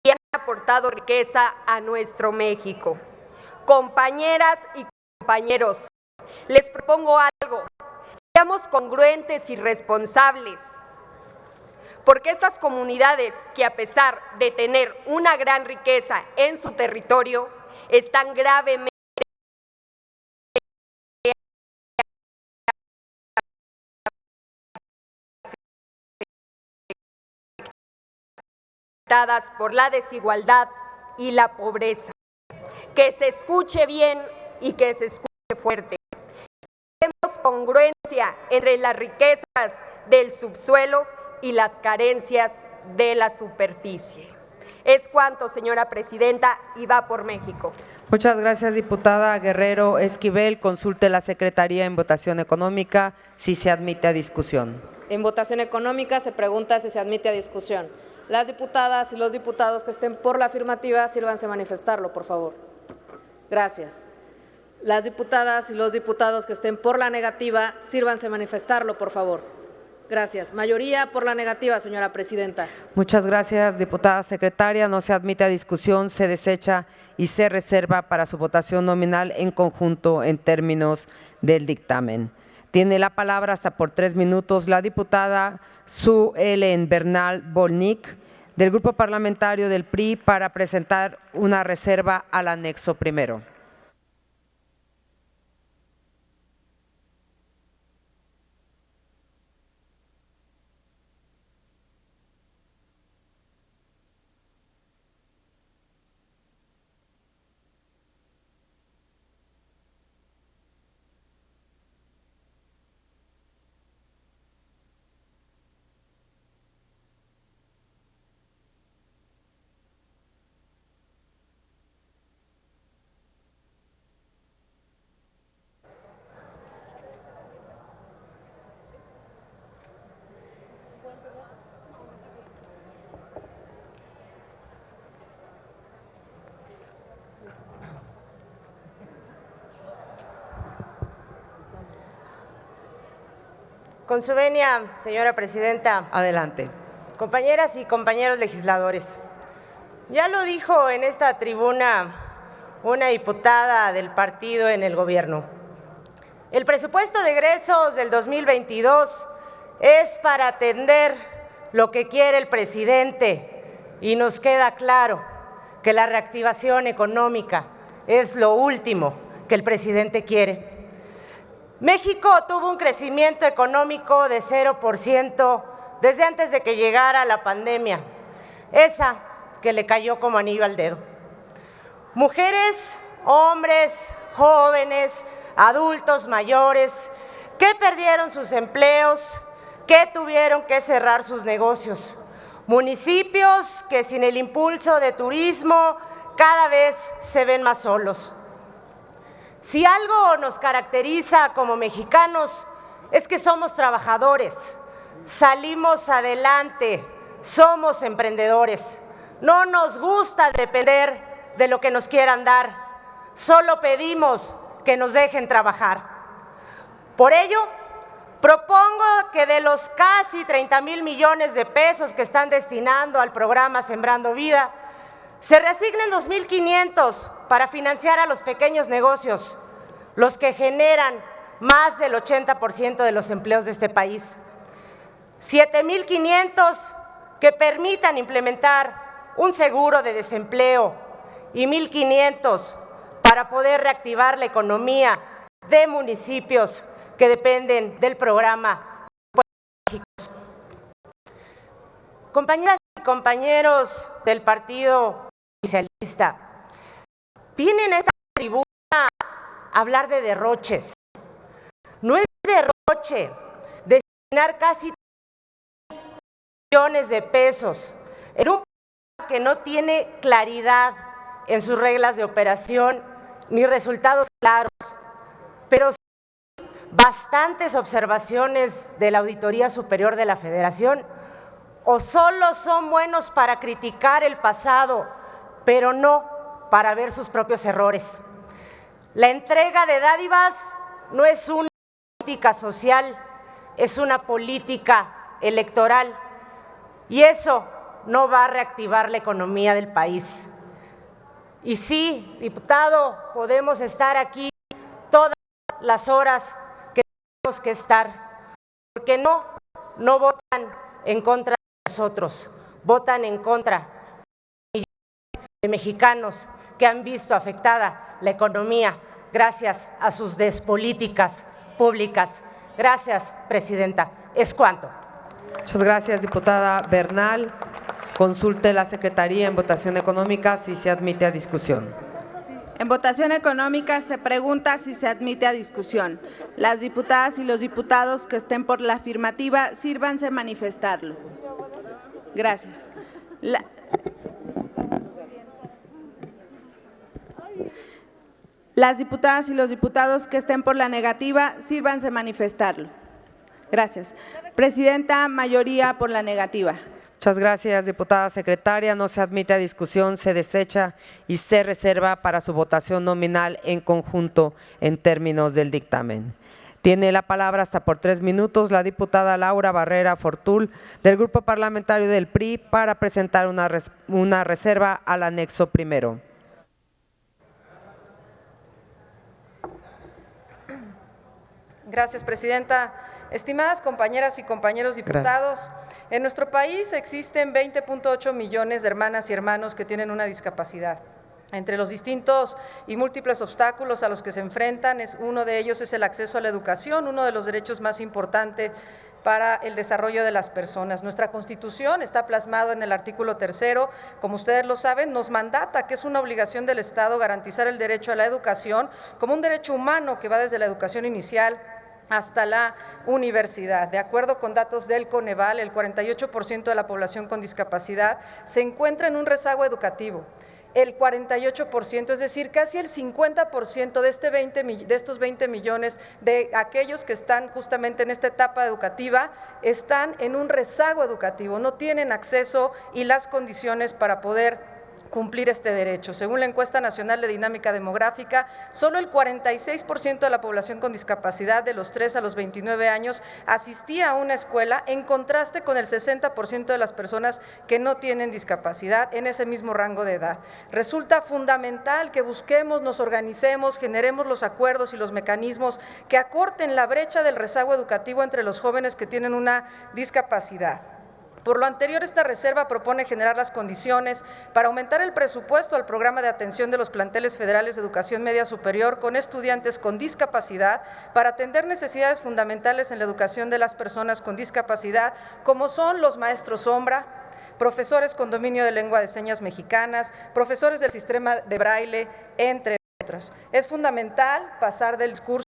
y han aportado riqueza a nuestro México? Compañeras y compañeros, les propongo algo, seamos congruentes y responsables, porque estas comunidades que a pesar de tener una gran riqueza en su territorio, están gravemente afectadas por la desigualdad y la pobreza. Que se escuche bien y que se escuche fuerte. Tenemos congruencia entre las riquezas del subsuelo y las carencias de la superficie. Es cuanto, señora presidenta, y va por México. Muchas gracias, diputada Guerrero Esquivel. Consulte la Secretaría en votación económica si se admite a discusión. En votación económica se pregunta si se admite a discusión. Las diputadas y los diputados que estén por la afirmativa, sírvanse a manifestarlo, por favor. Gracias. Las diputadas y los diputados que estén por la negativa, sírvanse a manifestarlo, por favor. Gracias. Mayoría por la negativa, señora presidenta. Muchas gracias, diputada secretaria. No se admite a discusión, se desecha y se reserva para su votación nominal en conjunto en términos del dictamen. Tiene la palabra hasta por 3 minutos la diputada Sue Ellen Bernal Bolnick, del Grupo Parlamentario del PRI, para presentar una reserva al anexo primero. Con su venia, señora presidenta. Adelante. Compañeras y compañeros legisladores, ya lo dijo en esta tribuna una diputada del partido en el gobierno. El presupuesto de egresos del 2022 es para atender lo que quiere el presidente y nos queda claro que la reactivación económica es lo último que el presidente quiere. México tuvo un crecimiento económico de 0% desde antes de que llegara la pandemia, esa que le cayó como anillo al dedo. Mujeres, hombres, jóvenes, adultos mayores que perdieron sus empleos, que tuvieron que cerrar sus negocios. Municipios que sin el impulso de turismo cada vez se ven más solos. Si algo nos caracteriza como mexicanos es que somos trabajadores, salimos adelante, somos emprendedores. No nos gusta depender de lo que nos quieran dar, solo pedimos que nos dejen trabajar. Por ello, propongo que de los casi 30,000 millones de pesos que están destinando al programa Sembrando Vida, se reasignen 2,500 para financiar a los pequeños negocios, los que generan más del 80% de los empleos de este país. 7,500 que permitan implementar un seguro de desempleo y 1,500 para poder reactivar la economía de municipios que dependen del programa. Compañeras y compañeros del Partido Oficialista, vienen a esta tribuna a hablar de derroches. No es derroche destinar casi millones de pesos en un programa que no tiene claridad en sus reglas de operación ni resultados claros, pero sí bastantes observaciones de la Auditoría Superior de la Federación, o solo son buenos para criticar el pasado, pero no para ver sus propios errores. La entrega de dádivas no es una política social, es una política electoral, y eso no va a reactivar la economía del país. Y sí, diputado, podemos estar aquí todas las horas que tenemos que estar, porque no votan en contra de nosotros, votan en contra de millones de mexicanos que han visto afectada la economía gracias a sus despolíticas públicas. Gracias, presidenta. Es cuanto. Muchas gracias, diputada Bernal. Consulte la Secretaría en votación económica si se admite a discusión. En votación económica se pregunta si se admite a discusión. Las diputadas y los diputados que estén por la afirmativa, sírvanse manifestarlo. Gracias. Las diputadas y los diputados que estén por la negativa, sírvanse manifestarlo. Gracias. Presidenta, mayoría por la negativa. Muchas gracias, diputada secretaria. No se admite a discusión, se desecha y se reserva para su votación nominal en conjunto en términos del dictamen. Tiene la palabra hasta por 3 minutos la diputada Laura Barrera Fortul del Grupo Parlamentario del PRI para presentar una reserva al anexo primero. Gracias, presidenta. Estimadas compañeras y compañeros diputados, en nuestro país existen 20.8 millones de hermanas y hermanos que tienen una discapacidad. Entre los distintos y múltiples obstáculos a los que se enfrentan, uno de ellos es el acceso a la educación, uno de los derechos más importantes para el desarrollo de las personas. Nuestra Constitución está plasmado en el artículo 3º, como ustedes lo saben, nos mandata que es una obligación del Estado garantizar el derecho a la educación como un derecho humano que va desde la educación inicial hasta la universidad. De acuerdo con datos del Coneval, el 48% de la población con discapacidad se encuentra en un rezago educativo. El 48%, es decir, casi el 50% de estos 20 millones de aquellos que están justamente en esta etapa educativa están en un rezago educativo, no tienen acceso y las condiciones para poder cumplir este derecho. Según la encuesta nacional de dinámica demográfica, solo el 46% de la población con discapacidad de los 3 a los 29 años asistía a una escuela, en contraste con el 60% de las personas que no tienen discapacidad en ese mismo rango de edad. Resulta fundamental que busquemos, nos organicemos, generemos los acuerdos y los mecanismos que acorten la brecha del rezago educativo entre los jóvenes que tienen una discapacidad. Por lo anterior, esta reserva propone generar las condiciones para aumentar el presupuesto al programa de atención de los planteles federales de educación media superior con estudiantes con discapacidad para atender necesidades fundamentales en la educación de las personas con discapacidad, como son los maestros sombra, profesores con dominio de lengua de señas mexicanas, profesores del sistema de braille, entre otros. Es fundamental pasar del discurso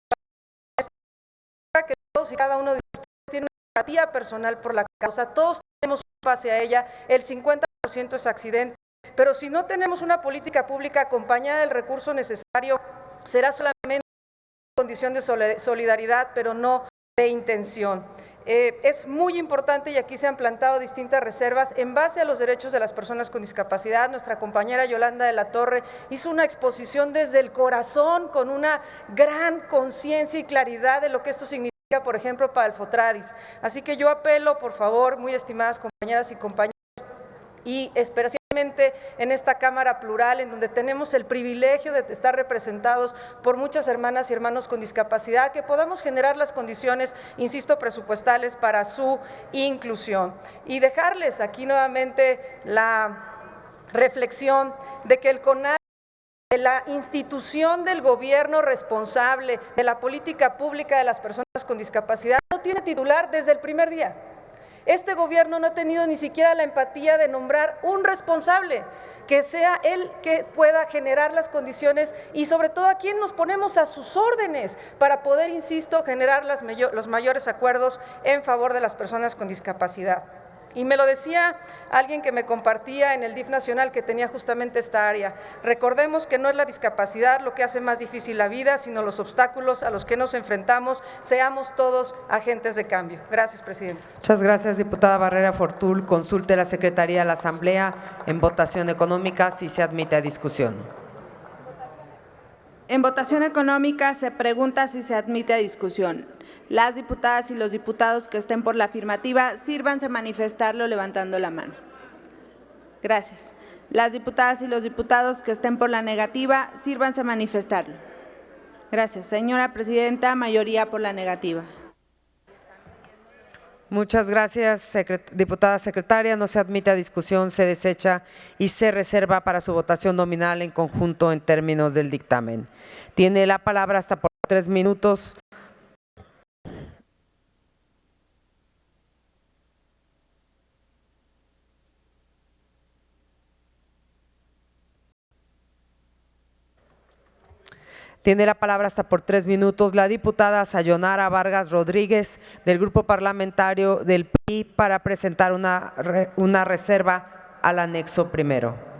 a que todos y cada uno de ustedes tiene una empatía personal por la causa, todos tenemos un pase a ella, el 50% es accidente, pero si no tenemos una política pública acompañada del recurso necesario, será solamente una condición de solidaridad, pero no de intención. Es muy importante, y aquí se han plantado distintas reservas en base a los derechos de las personas con discapacidad. Nuestra compañera Yolanda de la Torre hizo una exposición desde el corazón con una gran conciencia y claridad de lo que esto significa, por ejemplo, para el Fotradis. Así que yo apelo, por favor, muy estimadas compañeras y compañeros, y especialmente en esta Cámara plural, en donde tenemos el privilegio de estar representados por muchas hermanas y hermanos con discapacidad, que podamos generar las condiciones, insisto, presupuestales para su inclusión. Y dejarles aquí nuevamente la reflexión de que el CONADE, la institución del gobierno responsable de la política pública de las personas con discapacidad, no tiene titular desde el primer día. Este gobierno no ha tenido ni siquiera la empatía de nombrar un responsable, que sea él que pueda generar las condiciones y sobre todo a quién nos ponemos a sus órdenes para poder, insisto, generar los mayores acuerdos en favor de las personas con discapacidad. Y me lo decía alguien que me compartía en el DIF nacional que tenía justamente esta área. Recordemos que no es la discapacidad lo que hace más difícil la vida, sino los obstáculos a los que nos enfrentamos. Seamos todos agentes de cambio. Gracias, presidente. Muchas gracias, diputada Barrera Fortul. Consulte la Secretaría de la Asamblea en votación económica si se admite a discusión. En votación económica se pregunta si se admite a discusión. Las diputadas y los diputados que estén por la afirmativa, sírvanse manifestarlo levantando la mano. Gracias. Las diputadas y los diputados que estén por la negativa, sírvanse manifestarlo. Gracias. Señora presidenta, mayoría por la negativa. Muchas gracias, diputada secretaria. No se admite a discusión, se desecha y se reserva para su votación nominal en conjunto en términos del dictamen. Tiene la palabra hasta por 3 minutos. Tiene la palabra hasta por 3 minutos la diputada Sayonara Vargas Rodríguez del Grupo Parlamentario del PRI para presentar una reserva al anexo primero.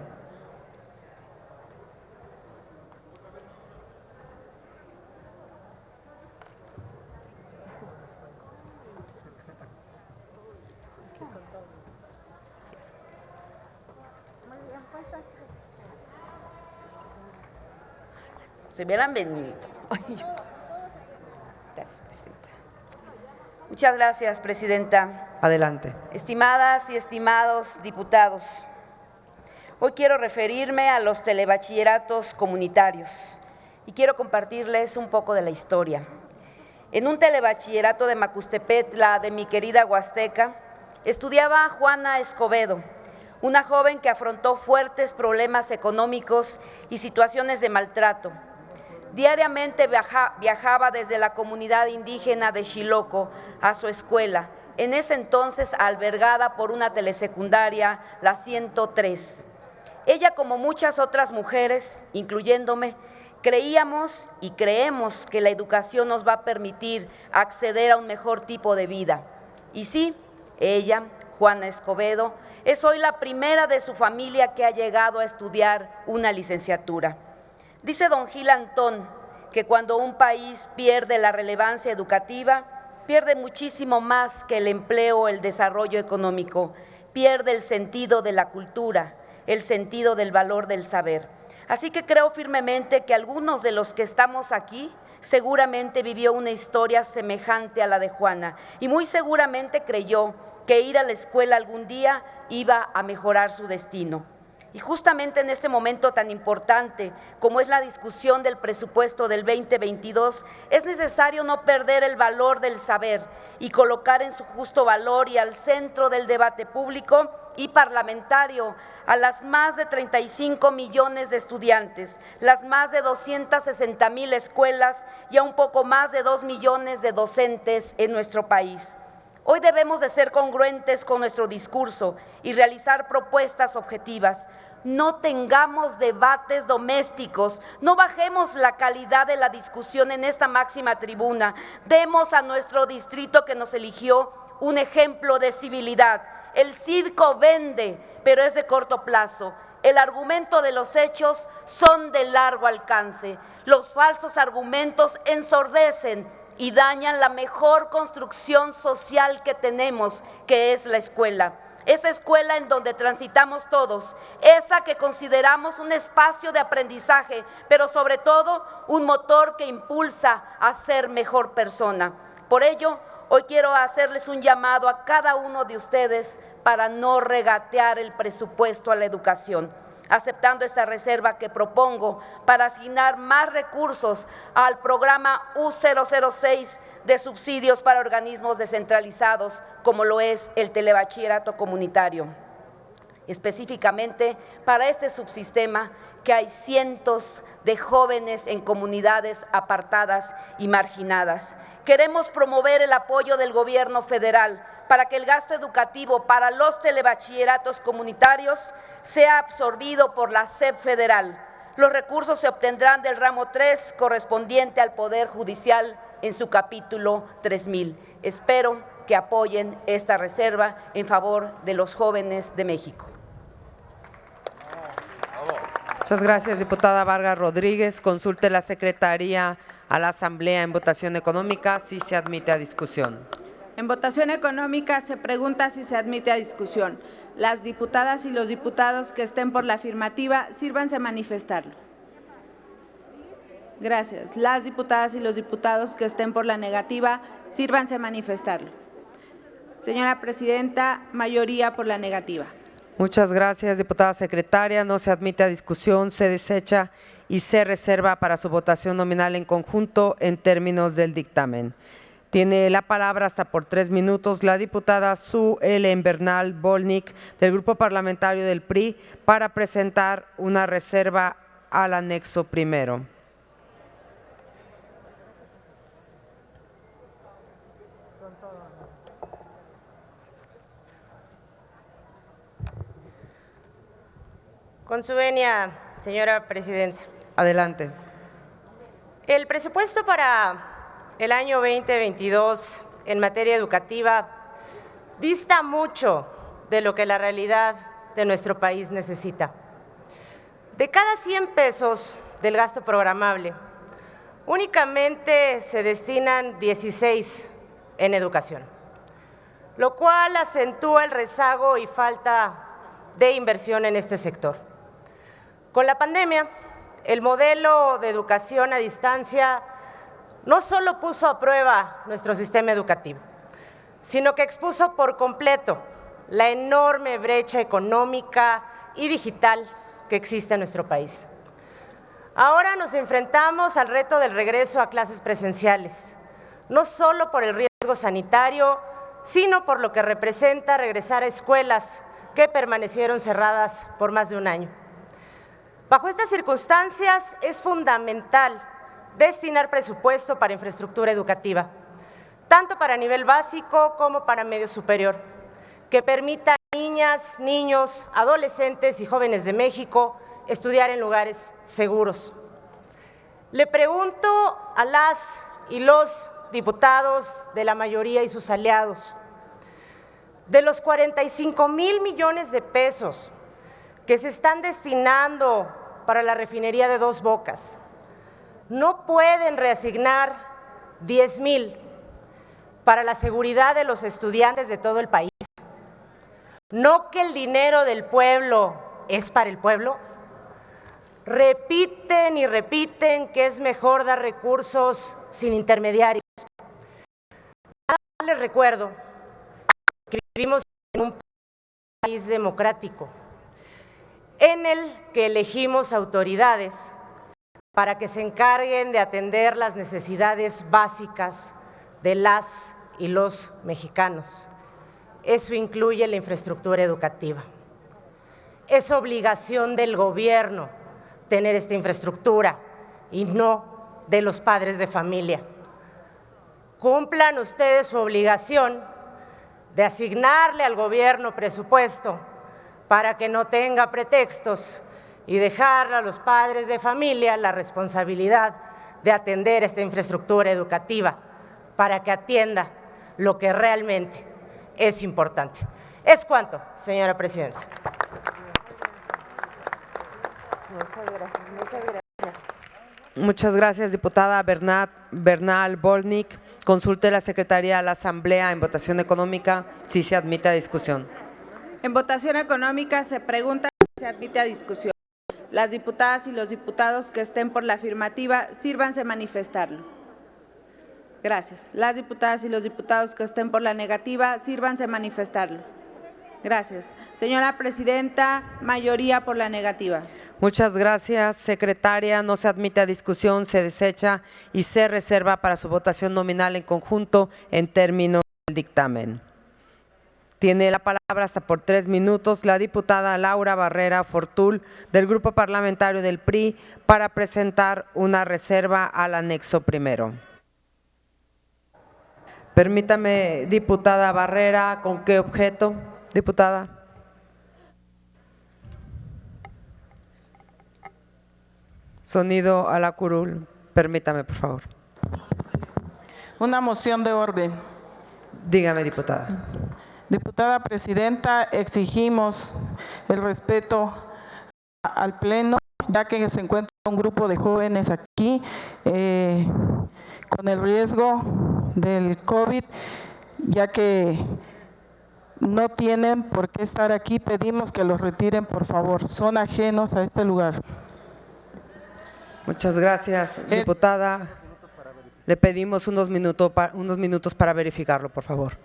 Se hubieran venido. Gracias, presidenta. Muchas gracias, presidenta. Adelante. Estimadas y estimados diputados, hoy quiero referirme a los telebachilleratos comunitarios y quiero compartirles un poco de la historia. En un telebachillerato de Macustepetla, de mi querida Huasteca, estudiaba Juana Escobedo, una joven que afrontó fuertes problemas económicos y situaciones de maltrato. Diariamente viajaba desde la comunidad indígena de Xiloco a su escuela, en ese entonces albergada por una telesecundaria, la 103. Ella, como muchas otras mujeres, incluyéndome, creíamos y creemos que la educación nos va a permitir acceder a un mejor tipo de vida. Y sí, ella, Juana Escobedo, es hoy la primera de su familia que ha llegado a estudiar una licenciatura. Dice don Gil Antón que cuando un país pierde la relevancia educativa, pierde muchísimo más que el empleo o el desarrollo económico, pierde el sentido de la cultura, el sentido del valor del saber. Así que creo firmemente que algunos de los que estamos aquí seguramente vivió una historia semejante a la de Juana y muy seguramente creyó que ir a la escuela algún día iba a mejorar su destino. Y justamente en este momento tan importante como es la discusión del presupuesto del 2022, es necesario no perder el valor del saber y colocar en su justo valor y al centro del debate público y parlamentario a las más de 35 millones de estudiantes, las más de 260,000 escuelas y a un poco más de 2 millones de docentes en nuestro país. Hoy debemos de ser congruentes con nuestro discurso y realizar propuestas objetivas. No tengamos debates domésticos, no bajemos la calidad de la discusión en esta máxima tribuna. Demos a nuestro distrito que nos eligió un ejemplo de civilidad. El circo vende, pero es de corto plazo. El argumento de los hechos son de largo alcance. Los falsos argumentos ensordecen y dañan la mejor construcción social que tenemos, que es la escuela. Esa escuela en donde transitamos todos, esa que consideramos un espacio de aprendizaje, pero sobre todo un motor que impulsa a ser mejor persona. Por ello, hoy quiero hacerles un llamado a cada uno de ustedes para no regatear el presupuesto a la educación, aceptando esta reserva que propongo para asignar más recursos al programa U006 de subsidios para organismos descentralizados, como lo es el telebachillerato comunitario. Específicamente para este subsistema que hay cientos de jóvenes en comunidades apartadas y marginadas. Queremos promover el apoyo del gobierno federal para que el gasto educativo para los telebachilleratos comunitarios sea absorbido por la SEP federal. Los recursos se obtendrán del ramo 3 correspondiente al Poder Judicial en su capítulo 3000. Espero que apoyen esta reserva en favor de los jóvenes de México. Muchas gracias, diputada Vargas Rodríguez. Consulte la Secretaría a la Asamblea en votación económica si se admite a discusión. En votación económica se pregunta si se admite a discusión. Las diputadas y los diputados que estén por la afirmativa, sírvanse a manifestarlo. Gracias. Las diputadas y los diputados que estén por la negativa, sírvanse a manifestarlo. Señora Presidenta, mayoría por la negativa. Muchas gracias, diputada secretaria. No se admite a discusión, se desecha y se reserva para su votación nominal en conjunto en términos del dictamen. Tiene la palabra hasta por 3 minutos la diputada Sue Ellen Bernal Volnik del Grupo Parlamentario del PRI para presentar una reserva al anexo primero. Con su venia, señora Presidenta. Adelante. El presupuesto para el año 2022 en materia educativa dista mucho de lo que la realidad de nuestro país necesita. De cada 100 pesos del gasto programable, únicamente se destinan 16 en educación, lo cual acentúa el rezago y falta de inversión en este sector. Con la pandemia, el modelo de educación a distancia no solo puso a prueba nuestro sistema educativo, sino que expuso por completo la enorme brecha económica y digital que existe en nuestro país. Ahora nos enfrentamos al reto del regreso a clases presenciales, no solo por el riesgo sanitario, sino por lo que representa regresar a escuelas que permanecieron cerradas por más de un año. Bajo estas circunstancias es fundamental destinar presupuesto para infraestructura educativa, tanto para nivel básico como para medio superior, que permita a niñas, niños, adolescentes y jóvenes de México estudiar en lugares seguros. Le pregunto a las y los diputados de la mayoría y sus aliados, de los 45,000 millones de pesos que se están destinando para la refinería de Dos Bocas, no pueden reasignar 10,000 para la seguridad de los estudiantes de todo el país. No que el dinero del pueblo es para el pueblo? Repiten y repiten que es mejor dar recursos sin intermediarios. Nada más les recuerdo que vivimos en un país democrático en el que elegimos autoridades para que se encarguen de atender las necesidades básicas de las y los mexicanos. Eso incluye la infraestructura educativa. Es obligación del gobierno tener esta infraestructura y no de los padres de familia. Cumplan ustedes su obligación de asignarle al gobierno presupuesto para que no tenga pretextos y dejar a los padres de familia la responsabilidad de atender esta infraestructura educativa para que atienda lo que realmente es importante. Es cuanto, señora presidenta. Muchas gracias, diputada Bernal Bolnick. Consulte la Secretaría de la Asamblea en votación económica si se admite a discusión. En votación económica se pregunta si se admite a discusión. Las diputadas y los diputados que estén por la afirmativa, sírvanse a manifestarlo. Gracias. Las diputadas y los diputados que estén por la negativa, sírvanse a manifestarlo. Gracias. Señora presidenta, mayoría por la negativa. Muchas gracias, secretaria. No se admite a discusión, se desecha y se reserva para su votación nominal en conjunto en términos del dictamen. Tiene la palabra hasta por 3 minutos la diputada Laura Barrera Fortul del Grupo Parlamentario del PRI para presentar una reserva al anexo primero. Permítame, diputada Barrera, ¿con qué objeto, diputada? Sonido a la curul. Permítame, por favor. Una moción de orden. Dígame, diputada. Diputada presidenta, exigimos el respeto al Pleno, ya que se encuentra un grupo de jóvenes aquí con el riesgo del COVID, ya que no tienen por qué estar aquí. Pedimos que los retiren, por favor. Son ajenos a este lugar. Muchas gracias, diputada. Le pedimos unos minutos para verificarlo, por favor.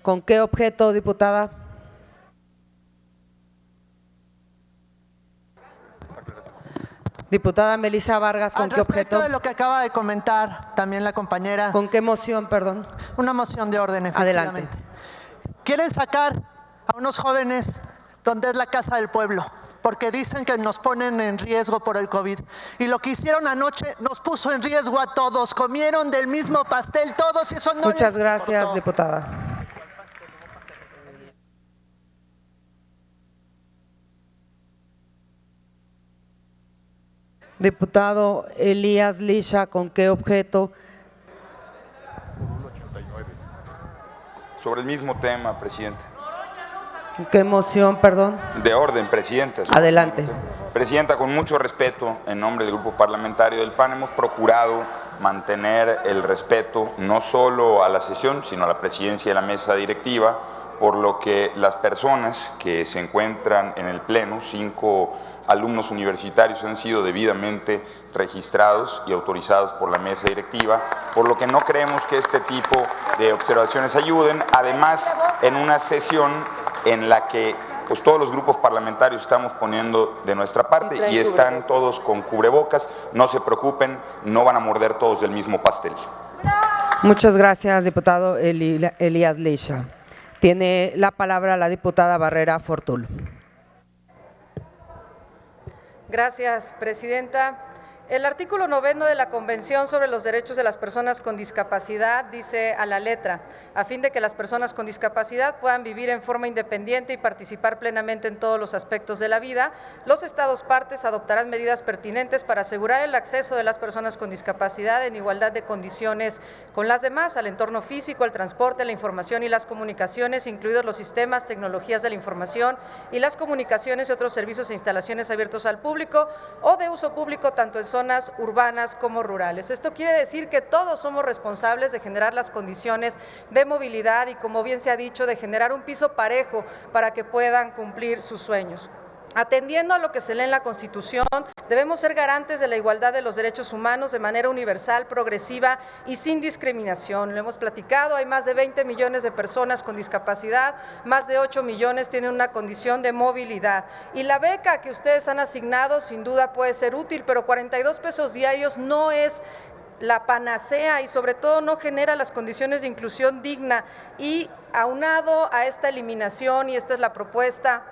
¿Con qué objeto, diputada? Diputada Melissa Vargas, ¿con qué objeto? De lo que acaba de comentar también la compañera. ¿Con qué moción, perdón? Una moción de orden, efectivamente. Adelante. Quieren sacar a unos jóvenes donde es la casa del pueblo, porque dicen que nos ponen en riesgo por el COVID. Y lo que hicieron anoche nos puso en riesgo a todos. Comieron del mismo pastel todos y eso no. Muchas gracias, diputada. Diputado Elías Lisha, ¿con qué objeto? Sobre el mismo tema, Presidenta. ¿Qué moción, perdón? De orden, Presidenta. Adelante. Presidenta, con mucho respeto, en nombre del Grupo Parlamentario del PAN, hemos procurado mantener el respeto no solo a la sesión, sino a la presidencia de la mesa directiva, por lo que las personas que se encuentran en el Pleno, 5 alumnos universitarios, han sido debidamente registrados y autorizados por la mesa directiva, por lo que no creemos que este tipo de observaciones ayuden. Además, en una sesión en la que pues todos los grupos parlamentarios estamos poniendo de nuestra parte y están todos con cubrebocas, no se preocupen, no van a morder todos del mismo pastel. Muchas gracias, diputado Elías Lisha. Tiene la palabra la diputada Barrera Fortul. Gracias, presidenta. El artículo 9 de la Convención sobre los Derechos de las Personas con Discapacidad dice a la letra, a fin de que las personas con discapacidad puedan vivir en forma independiente y participar plenamente en todos los aspectos de la vida, los Estados partes adoptarán medidas pertinentes para asegurar el acceso de las personas con discapacidad en igualdad de condiciones con las demás, al entorno físico, al transporte, la información y las comunicaciones, incluidos los sistemas, tecnologías de la información y las comunicaciones y otros servicios e instalaciones abiertos al público o de uso público, tanto en zonas urbanas como rurales. Esto quiere decir que todos somos responsables de generar las condiciones de movilidad y, como bien se ha dicho, de generar un piso parejo para que puedan cumplir sus sueños. Atendiendo a lo que se lee en la Constitución, debemos ser garantes de la igualdad de los derechos humanos de manera universal, progresiva y sin discriminación. Lo hemos platicado, hay más de 20 millones de personas con discapacidad, más de 8 millones tienen una condición de movilidad. Y la beca que ustedes han asignado sin duda puede ser útil, pero 42 pesos diarios no es la panacea y sobre todo no genera las condiciones de inclusión digna. Y aunado a esta eliminación, y esta es la propuesta,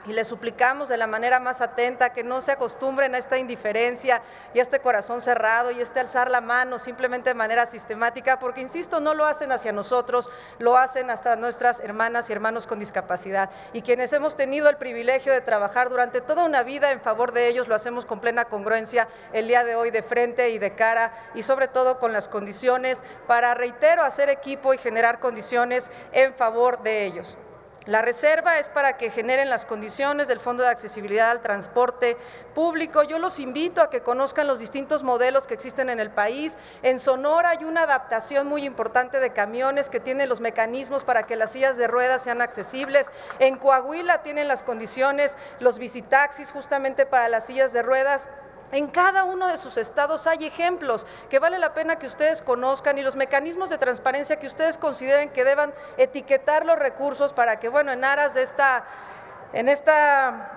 y les suplicamos de la manera más atenta que no se acostumbren a esta indiferencia y a este corazón cerrado y alzar la mano simplemente de manera sistemática, porque insisto, no lo hacen hacia nosotros, lo hacen hasta nuestras hermanas y hermanos con discapacidad. Y quienes hemos tenido el privilegio de trabajar durante toda una vida en favor de ellos, lo hacemos con plena congruencia el día de hoy, de frente y de cara, y sobre todo con las condiciones para, reitero, hacer equipo y generar condiciones en favor de ellos. La reserva es para que generen las condiciones del Fondo de Accesibilidad al Transporte Público. Yo los invito a que conozcan los distintos modelos que existen en el país. En Sonora hay una adaptación muy importante de camiones que tienen los mecanismos para que las sillas de ruedas sean accesibles. En Coahuila tienen las condiciones, los visitaxis justamente para las sillas de ruedas. En cada uno de sus estados hay ejemplos que vale la pena que ustedes conozcan y los mecanismos de transparencia que ustedes consideren que deban etiquetar los recursos para que, bueno, en aras de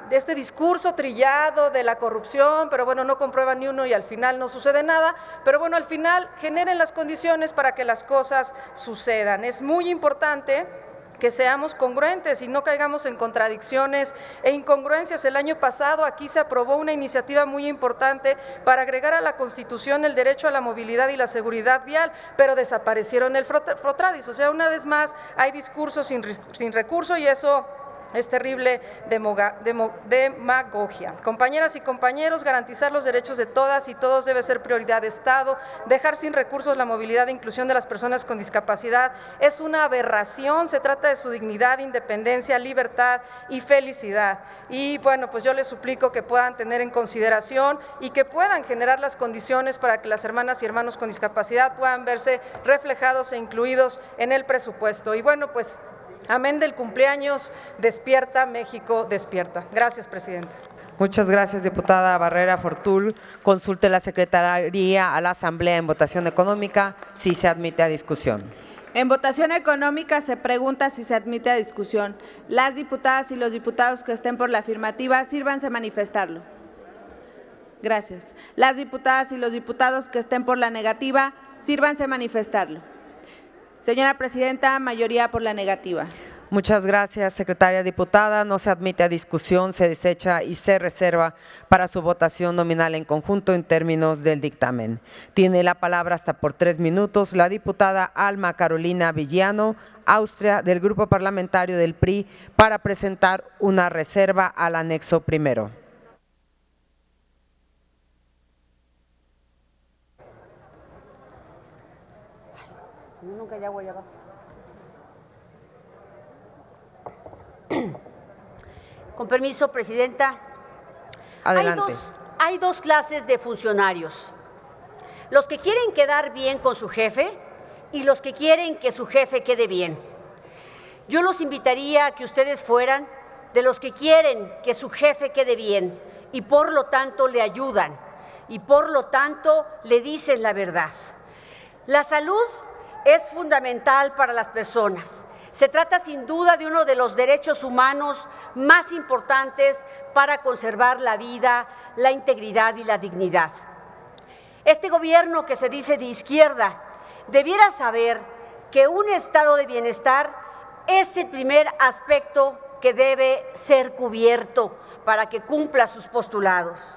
este discurso trillado de la corrupción, pero bueno, no comprueban ni uno y al final no sucede nada, pero bueno, al final generen las condiciones para que las cosas sucedan. Es muy importante que seamos congruentes y no caigamos en contradicciones e incongruencias. El año pasado aquí se aprobó una iniciativa muy importante para agregar a la Constitución el derecho a la movilidad y la seguridad vial, pero desaparecieron el Frotradis. O sea, una vez más hay discursos sin recurso y eso es terrible demagogia. Compañeras y compañeros, garantizar los derechos de todas y todos debe ser prioridad de Estado. Dejar sin recursos la movilidad e inclusión de las personas con discapacidad es una aberración. Se trata de su dignidad, independencia, libertad y felicidad. Y bueno, pues yo les suplico que puedan tener en consideración y que puedan generar las condiciones para que las hermanas y hermanos con discapacidad puedan verse reflejados e incluidos en el presupuesto. Y bueno, pues amén del cumpleaños, despierta México, despierta. Gracias, presidenta. Muchas gracias, diputada Barrera Fortul. Consulte la Secretaría a la Asamblea en votación económica si se admite a discusión. En votación económica se pregunta si se admite a discusión. Las diputadas y los diputados que estén por la afirmativa, sírvanse a manifestarlo. Gracias. Las diputadas y los diputados que estén por la negativa, sírvanse a manifestarlo. Señora presidenta, mayoría por la negativa. Muchas gracias, secretaria diputada. No se admite a discusión, se desecha y se reserva para su votación nominal en conjunto en términos del dictamen. Tiene la palabra hasta por 3 minutos la diputada Alma Carolina Villano, Austria, del Grupo Parlamentario del PRI, para presentar una reserva al anexo primero. Nunca hay agua allá abajo. Con permiso, presidenta. Adelante. Hay dos clases de funcionarios. Los que quieren quedar bien con su jefe y los que quieren que su jefe quede bien. Yo los invitaría a que ustedes fueran de los que quieren que su jefe quede bien y por lo tanto le ayudan y por lo tanto le dicen la verdad. La salud es fundamental para las personas. Se trata sin duda de uno de los derechos humanos más importantes para conservar la vida, la integridad y la dignidad. Este gobierno que se dice de izquierda debiera saber que un estado de bienestar es el primer aspecto que debe ser cubierto para que cumpla sus postulados.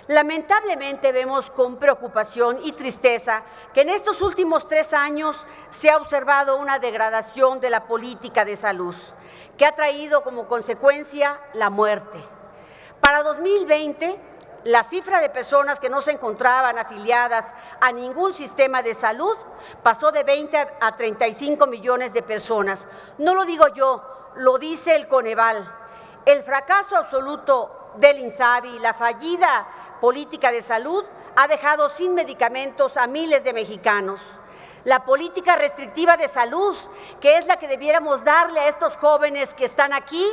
Lamentablemente vemos con preocupación y tristeza que en estos últimos 3 años se ha observado una degradación de la política de salud, que ha traído como consecuencia la muerte. Para 2020, la cifra de personas que no se encontraban afiliadas a ningún sistema de salud pasó de 20 a 35 millones de personas. No lo digo yo, lo dice el Coneval. El fracaso absoluto del INSABI, la fallida política de salud, ha dejado sin medicamentos a miles de mexicanos. La política restrictiva de salud, que es la que debiéramos darle a estos jóvenes que están aquí,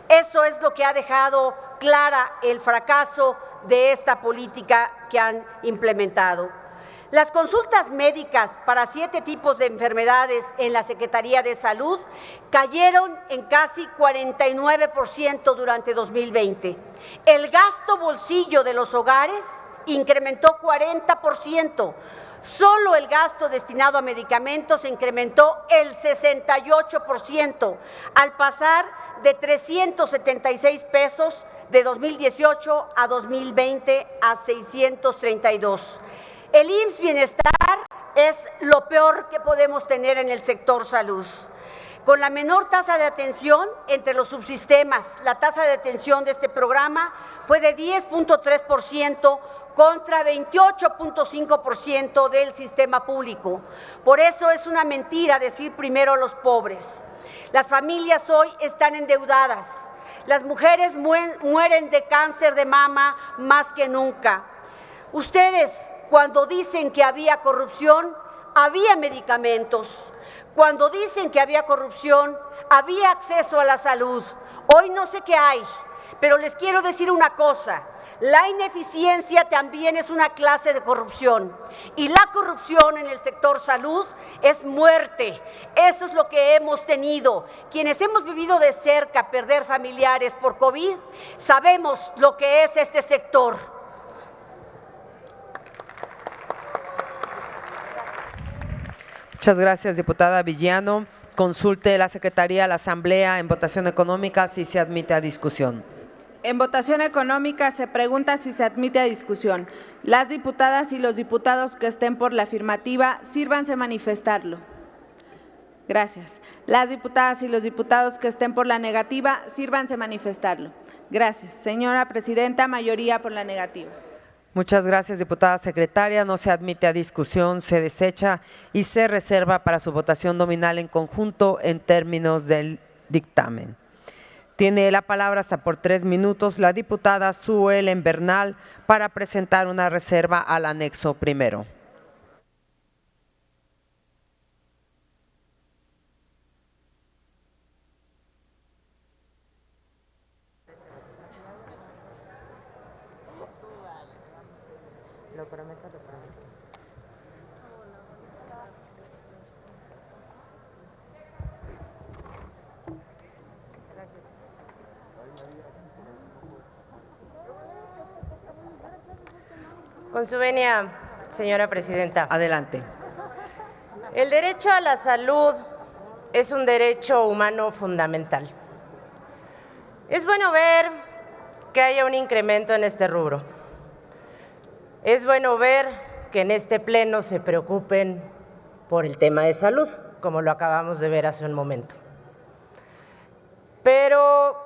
eso es lo que ha dejado clara el fracaso de esta política que han implementado. Las consultas médicas para 7 tipos de enfermedades en la Secretaría de Salud cayeron en casi 49% durante 2020. El gasto bolsillo de los hogares incrementó 40%. Solo el gasto destinado a medicamentos incrementó el 68%, al pasar de 376 pesos de 2018 a 2020 a 632. El IMSS Bienestar es lo peor que podemos tener en el sector salud. Con la menor tasa de atención entre los subsistemas, la tasa de atención de este programa fue de 10.3% contra 28.5% del sistema público. Por eso es una mentira decir primero a los pobres. Las familias hoy están endeudadas. Las mujeres mueren de cáncer de mama más que nunca. Ustedes, cuando dicen que había corrupción, había medicamentos. Cuando dicen que había corrupción, había acceso a la salud. Hoy no sé qué hay, pero les quiero decir una cosa. La ineficiencia también es una clase de corrupción y la corrupción en el sector salud es muerte. Eso es lo que hemos tenido. Quienes hemos vivido de cerca perder familiares por COVID, sabemos lo que es este sector. Muchas gracias, diputada Villano. Consulte la Secretaría a la Asamblea en votación económica si se admite a discusión. En votación económica se pregunta si se admite a discusión. Las diputadas y los diputados que estén por la afirmativa, sírvanse manifestarlo. Gracias. Las diputadas y los diputados que estén por la negativa, sírvanse manifestarlo. Gracias. Señora Presidenta, mayoría por la negativa. Muchas gracias, diputada secretaria. No se admite a discusión, se desecha y se reserva para su votación nominal en conjunto en términos del dictamen. Tiene la palabra hasta por 3 minutos la diputada Sue Ellen Bernal para presentar una reserva al anexo primero. Lo prometo, lo prometo. Con su venia, señora presidenta. Adelante. El derecho a la salud es un derecho humano fundamental. Es bueno ver que haya un incremento en este rubro. Es bueno ver que en este pleno se preocupen por el tema de salud, como lo acabamos de ver hace un momento. Pero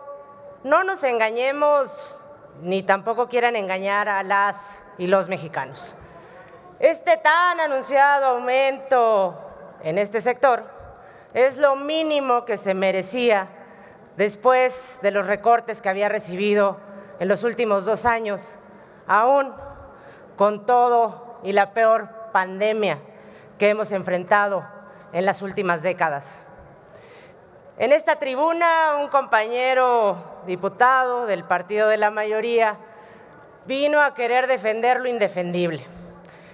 no nos engañemos, ni tampoco quieran engañar a las y los mexicanos. Este tan anunciado aumento en este sector es lo mínimo que se merecía después de los recortes que había recibido en los últimos 2 años, aún con todo y la peor pandemia que hemos enfrentado en las últimas décadas. En esta tribuna, un compañero diputado del partido de la mayoría vino a querer defender lo indefendible,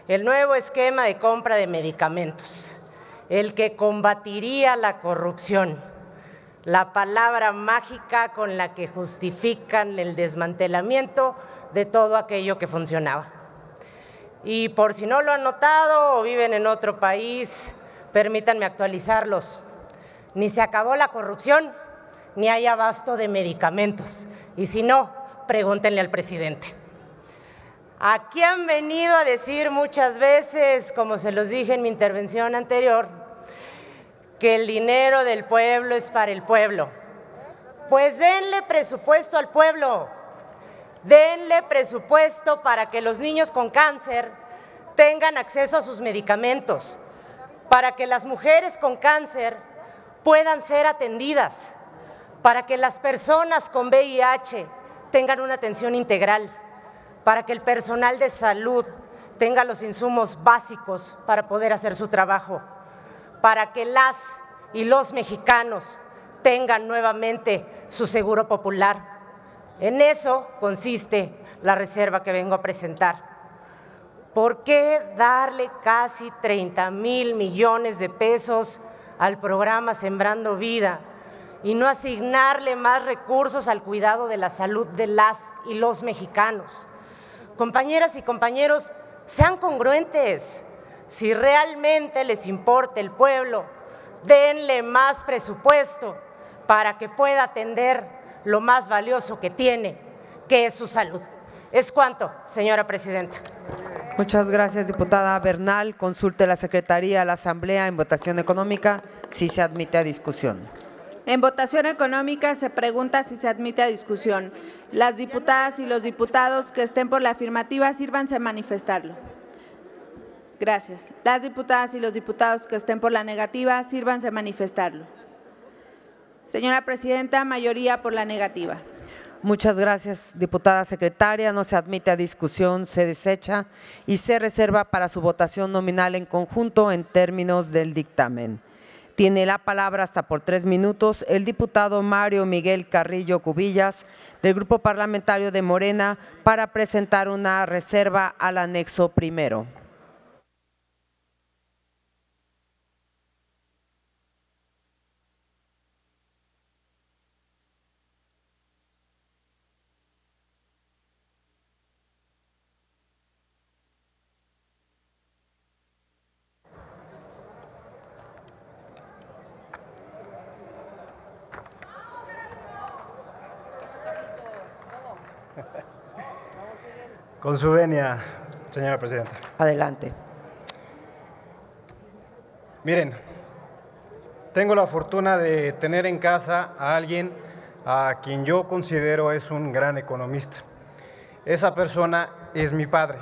el nuevo esquema de compra de medicamentos, el que combatiría la corrupción, la palabra mágica con la que justifican el desmantelamiento de todo aquello que funcionaba. Y por si no lo han notado o viven en otro país, permítanme actualizarlos. Ni se acabó la corrupción, ni hay abasto de medicamentos. Y si no, pregúntenle al presidente. Aquí han venido a decir muchas veces, como se los dije en mi intervención anterior, que el dinero del pueblo es para el pueblo. Pues denle presupuesto al pueblo. Denle presupuesto para que los niños con cáncer tengan acceso a sus medicamentos, para que las mujeres con cáncer puedan ser atendidas, para que las personas con VIH tengan una atención integral, para que el personal de salud tenga los insumos básicos para poder hacer su trabajo, para que las y los mexicanos tengan nuevamente su seguro popular. En eso consiste la reserva que vengo a presentar. ¿Por qué darle casi 30,000 millones de pesos al programa Sembrando Vida y no asignarle más recursos al cuidado de la salud de las y los mexicanos? Compañeras y compañeros, sean congruentes. Si realmente les importa el pueblo, denle más presupuesto para que pueda atender lo más valioso que tiene, que es su salud. Es cuanto, señora presidenta. Muchas gracias, diputada Bernal. Consulte la Secretaría a la Asamblea en votación económica si se admite a discusión. En votación económica se pregunta si se admite a discusión. Las diputadas y los diputados que estén por la afirmativa, sírvanse a manifestarlo. Gracias. Las diputadas y los diputados que estén por la negativa, sírvanse a manifestarlo. Señora presidenta, mayoría por la negativa. Muchas gracias, diputada secretaria. No se admite a discusión, se desecha y se reserva para su votación nominal en conjunto en términos del dictamen. Tiene la palabra hasta por 3 minutos el diputado Mario Miguel Carrillo Cubillas, del Grupo Parlamentario de Morena, para presentar una reserva al anexo primero. Con su venia, señora presidenta. Adelante. Miren, tengo la fortuna de tener en casa a alguien a quien yo considero es un gran economista. Esa persona es mi padre.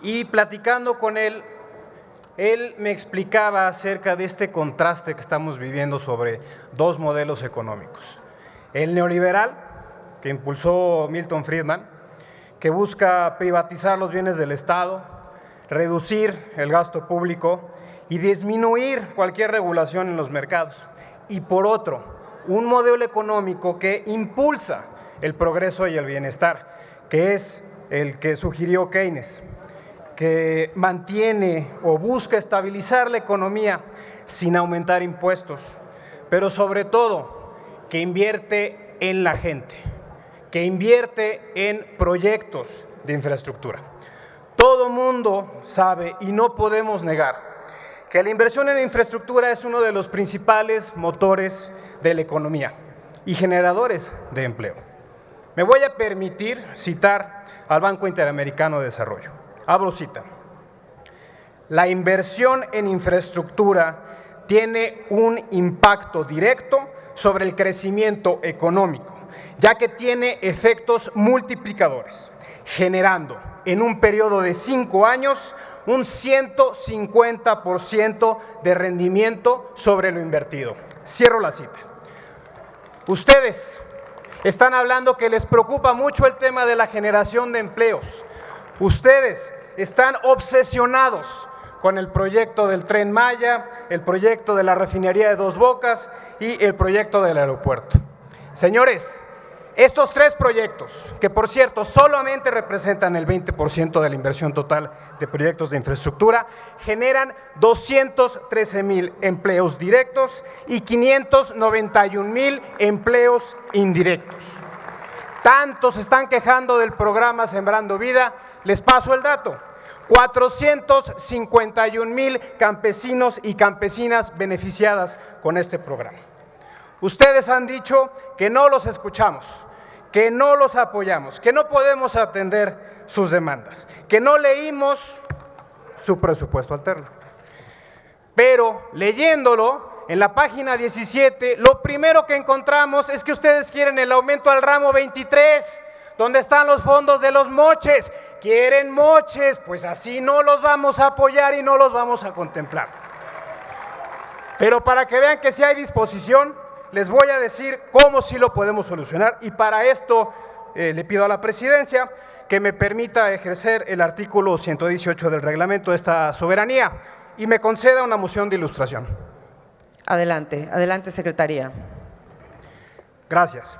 Y platicando con él me explicaba acerca de este contraste que estamos viviendo sobre dos modelos económicos. El neoliberal, que impulsó Milton Friedman, que busca privatizar los bienes del Estado, reducir el gasto público y disminuir cualquier regulación en los mercados. Y por otro, un modelo económico que impulsa el progreso y el bienestar, que es el que sugirió Keynes, que mantiene o busca estabilizar la economía sin aumentar impuestos, pero sobre todo que invierte en la gente, que invierte en proyectos de infraestructura. Todo mundo sabe y no podemos negar que la inversión en infraestructura es uno de los principales motores de la economía y generadores de empleo. Me voy a permitir citar al Banco Interamericano de Desarrollo. Abro cita. La inversión en infraestructura tiene un impacto directo sobre el crecimiento económico, ya que tiene efectos multiplicadores, generando en un periodo de 5 años un 150% de rendimiento sobre lo invertido. Cierro la cita. Ustedes están hablando que les preocupa mucho el tema de la generación de empleos. Ustedes están obsesionados con el proyecto del Tren Maya, el proyecto de la refinería de Dos Bocas y el proyecto del aeropuerto. Señores, estos 3 proyectos, que por cierto solamente representan el 20% de la inversión total de proyectos de infraestructura, generan 213,000 empleos directos y 591,000 empleos indirectos. Tanto se están quejando del programa Sembrando Vida, les paso el dato. 451,000 campesinos y campesinas beneficiadas con este programa. Ustedes han dicho que no los escuchamos, que no los apoyamos, que no podemos atender sus demandas, que no leímos su presupuesto alterno. Pero leyéndolo, en la página 17, lo primero que encontramos es que ustedes quieren el aumento al ramo 23, donde están los fondos de los moches. Quieren moches, pues así no los vamos a apoyar y no los vamos a contemplar. Pero para que vean que sí hay disposición, les voy a decir cómo sí lo podemos solucionar, y para esto le pido a la presidencia que me permita ejercer el artículo 118 del reglamento de esta soberanía y me conceda una moción de ilustración. Adelante, adelante, secretaría. Gracias.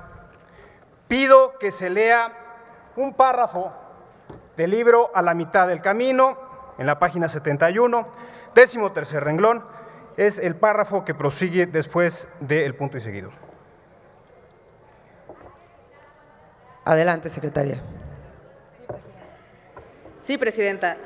pido que se lea un párrafo del libro A la mitad del camino, en la página 71, 13º renglón, es el párrafo que prosigue después del punto y seguido. Adelante, secretaria. Sí, presidenta.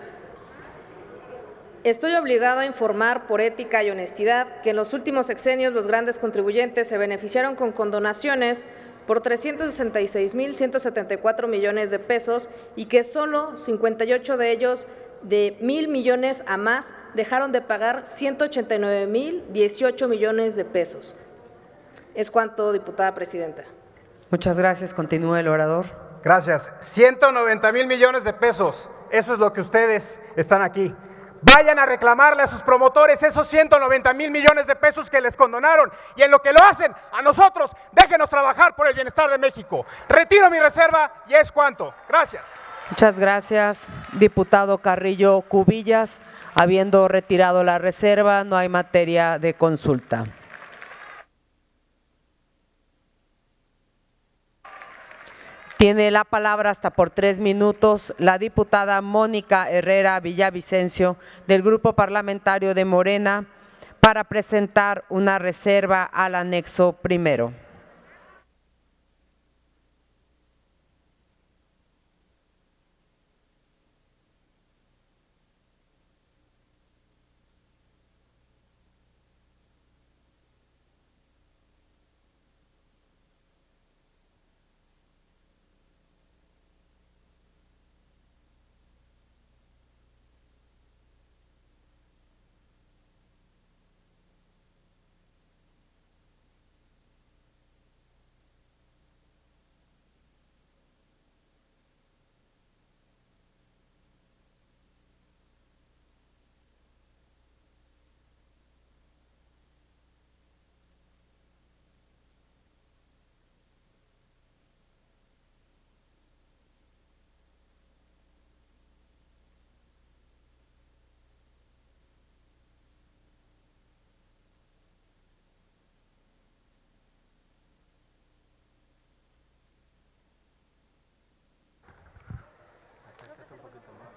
Estoy obligado a informar por ética y honestidad que en los últimos sexenios los grandes contribuyentes se beneficiaron con condonaciones por 366,174 millones de pesos y que solo 58 de ellos, de 1,000 millones a más, dejaron de pagar 189,018 millones de pesos. Es cuanto, diputada presidenta. Muchas gracias. Continúe el orador. Gracias. 190,000 millones de pesos. Eso es lo que ustedes están aquí. Vayan a reclamarle a sus promotores esos 190,000 millones de pesos que les condonaron. Y en lo que lo hacen, a nosotros, déjenos trabajar por el bienestar de México. Retiro mi reserva y es cuanto. Gracias. Muchas gracias, diputado Carrillo Cubillas. Habiendo retirado la reserva, no hay materia de consulta. Tiene la palabra hasta por 3 minutos la diputada Mónica Herrera Villavicencio del Grupo Parlamentario de Morena para presentar una reserva al anexo primero.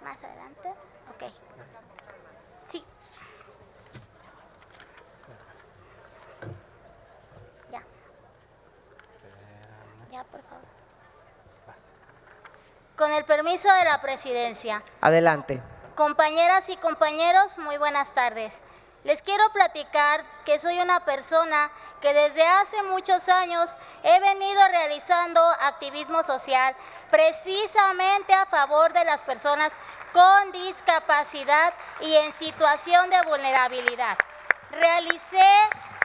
Más adelante, ok. Sí. Ya. Ya, por favor. Con el permiso de la presidencia. Adelante. Compañeras y compañeros, muy buenas tardes. Les quiero platicar que soy una persona que desde hace muchos años he venido realizando activismo social precisamente a favor de las personas con discapacidad y en situación de vulnerabilidad. Realicé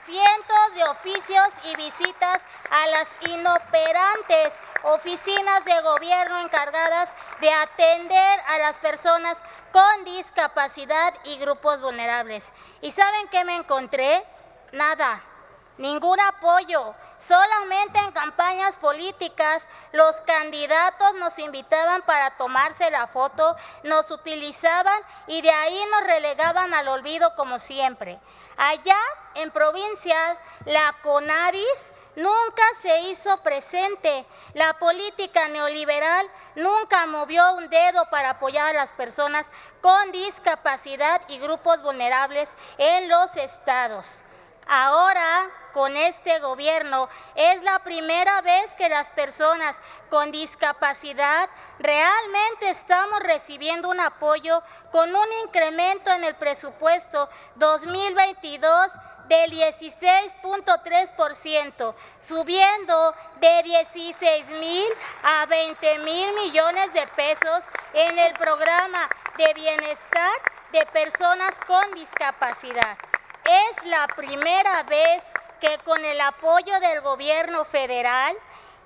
cientos de oficios y visitas a las inoperantes oficinas de gobierno encargadas de atender a las personas con discapacidad y grupos vulnerables. ¿Y saben qué me encontré? Nada. Ningún apoyo, solamente en campañas políticas los candidatos nos invitaban para tomarse la foto, nos utilizaban y de ahí nos relegaban al olvido como siempre. Allá en provincia, la CONADIS nunca se hizo presente, la política neoliberal nunca movió un dedo para apoyar a las personas con discapacidad y grupos vulnerables en los estados. Ahora, con este gobierno, es la primera vez que las personas con discapacidad realmente estamos recibiendo un apoyo con un incremento en el presupuesto 2022 del 16.3%, subiendo de 16,000 a 20,000 millones de pesos en el programa de bienestar de personas con discapacidad. Es la primera vez que con el apoyo del gobierno federal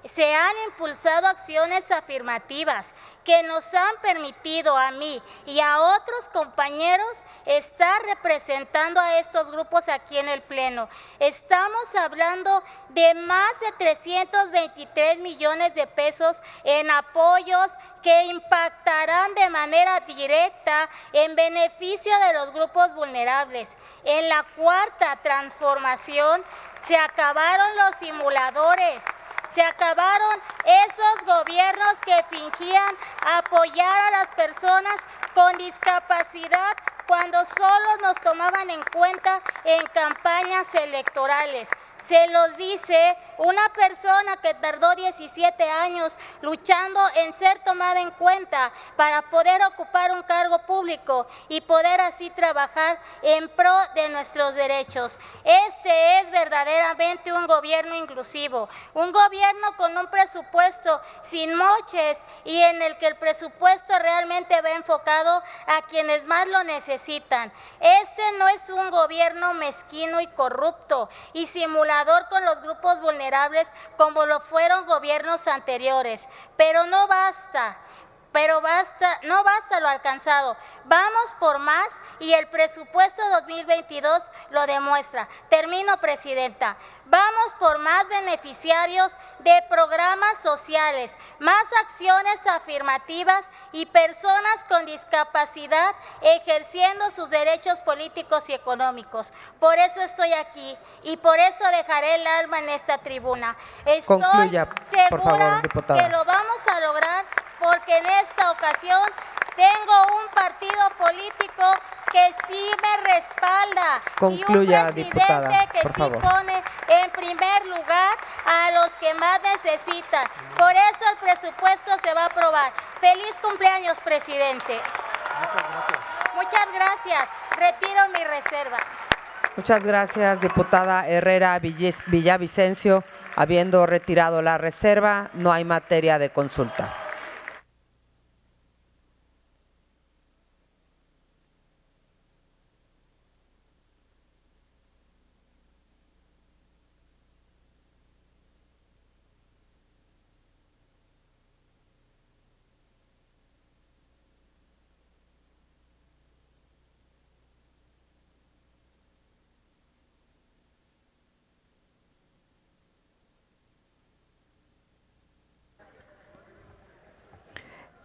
se han impulsado acciones afirmativas que nos han permitido a mí y a otros compañeros estar representando a estos grupos aquí en el Pleno. Estamos hablando de más de 323 millones de pesos en apoyos que impactarán de manera directa en beneficio de los grupos vulnerables. En la cuarta transformación se acabaron los simuladores. Se acabaron esos gobiernos que fingían apoyar a las personas con discapacidad cuando solo nos tomaban en cuenta en campañas electorales. Se los dice una persona que tardó 17 años luchando en ser tomada en cuenta para poder ocupar un cargo público y poder así trabajar en pro de nuestros derechos. Este es verdaderamente un gobierno inclusivo, un gobierno con un presupuesto sin moches y en el que el presupuesto realmente va enfocado a quienes más lo necesitan. Este no es un gobierno mezquino y corrupto y simulador con los grupos vulnerables como lo fueron gobiernos anteriores, pero no basta. No basta lo alcanzado. Vamos por más y el presupuesto 2022 lo demuestra. Termino, Presidenta. Vamos por más beneficiarios de programas sociales, más acciones afirmativas y personas con discapacidad ejerciendo sus derechos políticos y económicos. Por eso estoy aquí y por eso dejaré el alma en esta tribuna. Estoy segura que lo vamos a lograr porque en esta ocasión tengo un partido político que sí me respalda. Concluya, y un diputada, presidente que sí pone en primer lugar a los que más necesitan. Por eso el presupuesto se va a aprobar. Feliz cumpleaños, presidente. Muchas gracias. Retiro mi reserva. Muchas gracias, diputada Herrera Villavicencio. Habiendo retirado la reserva, no hay materia de consulta.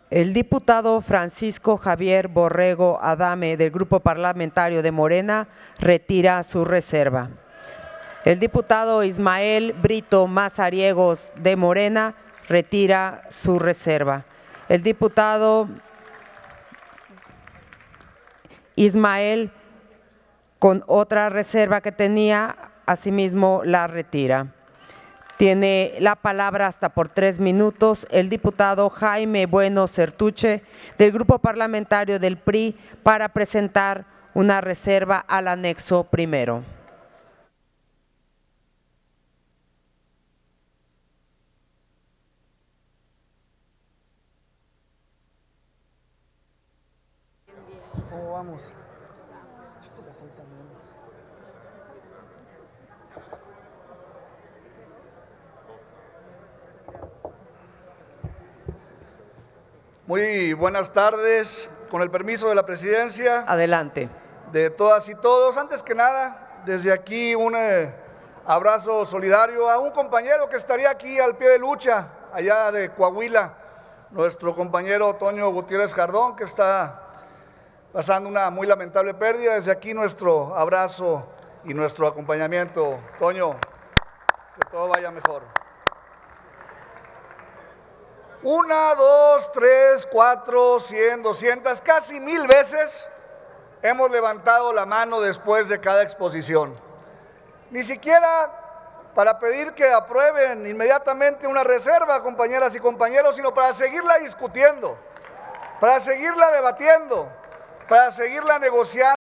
El diputado Francisco Javier Borrego Adame, del Grupo Parlamentario de Morena, retira su reserva. El diputado Ismael Brito Mazariegos, de Morena, retira su reserva. El diputado Ismael, con otra reserva que tenía, asimismo la retira. Tiene la palabra hasta por 3 minutos el diputado Jaime Bueno Certuche, del Grupo Parlamentario del PRI, para presentar una reserva al anexo primero. ¿Cómo vamos? Muy buenas tardes, con el permiso de la presidencia. Adelante. De todas y todos. Antes que nada, desde aquí un abrazo solidario a un compañero que estaría aquí al pie de lucha, allá de Coahuila, nuestro compañero Toño Gutiérrez Jardón, que está pasando una muy lamentable pérdida. Desde aquí nuestro abrazo y nuestro acompañamiento. Toño, que todo vaya mejor. 1, 2, 3, 4, 100, 200, casi 1000 veces hemos levantado la mano después de cada exposición. Ni siquiera para pedir que aprueben inmediatamente una reserva, compañeras y compañeros, sino para seguirla discutiendo, para seguirla debatiendo, para seguirla negociando.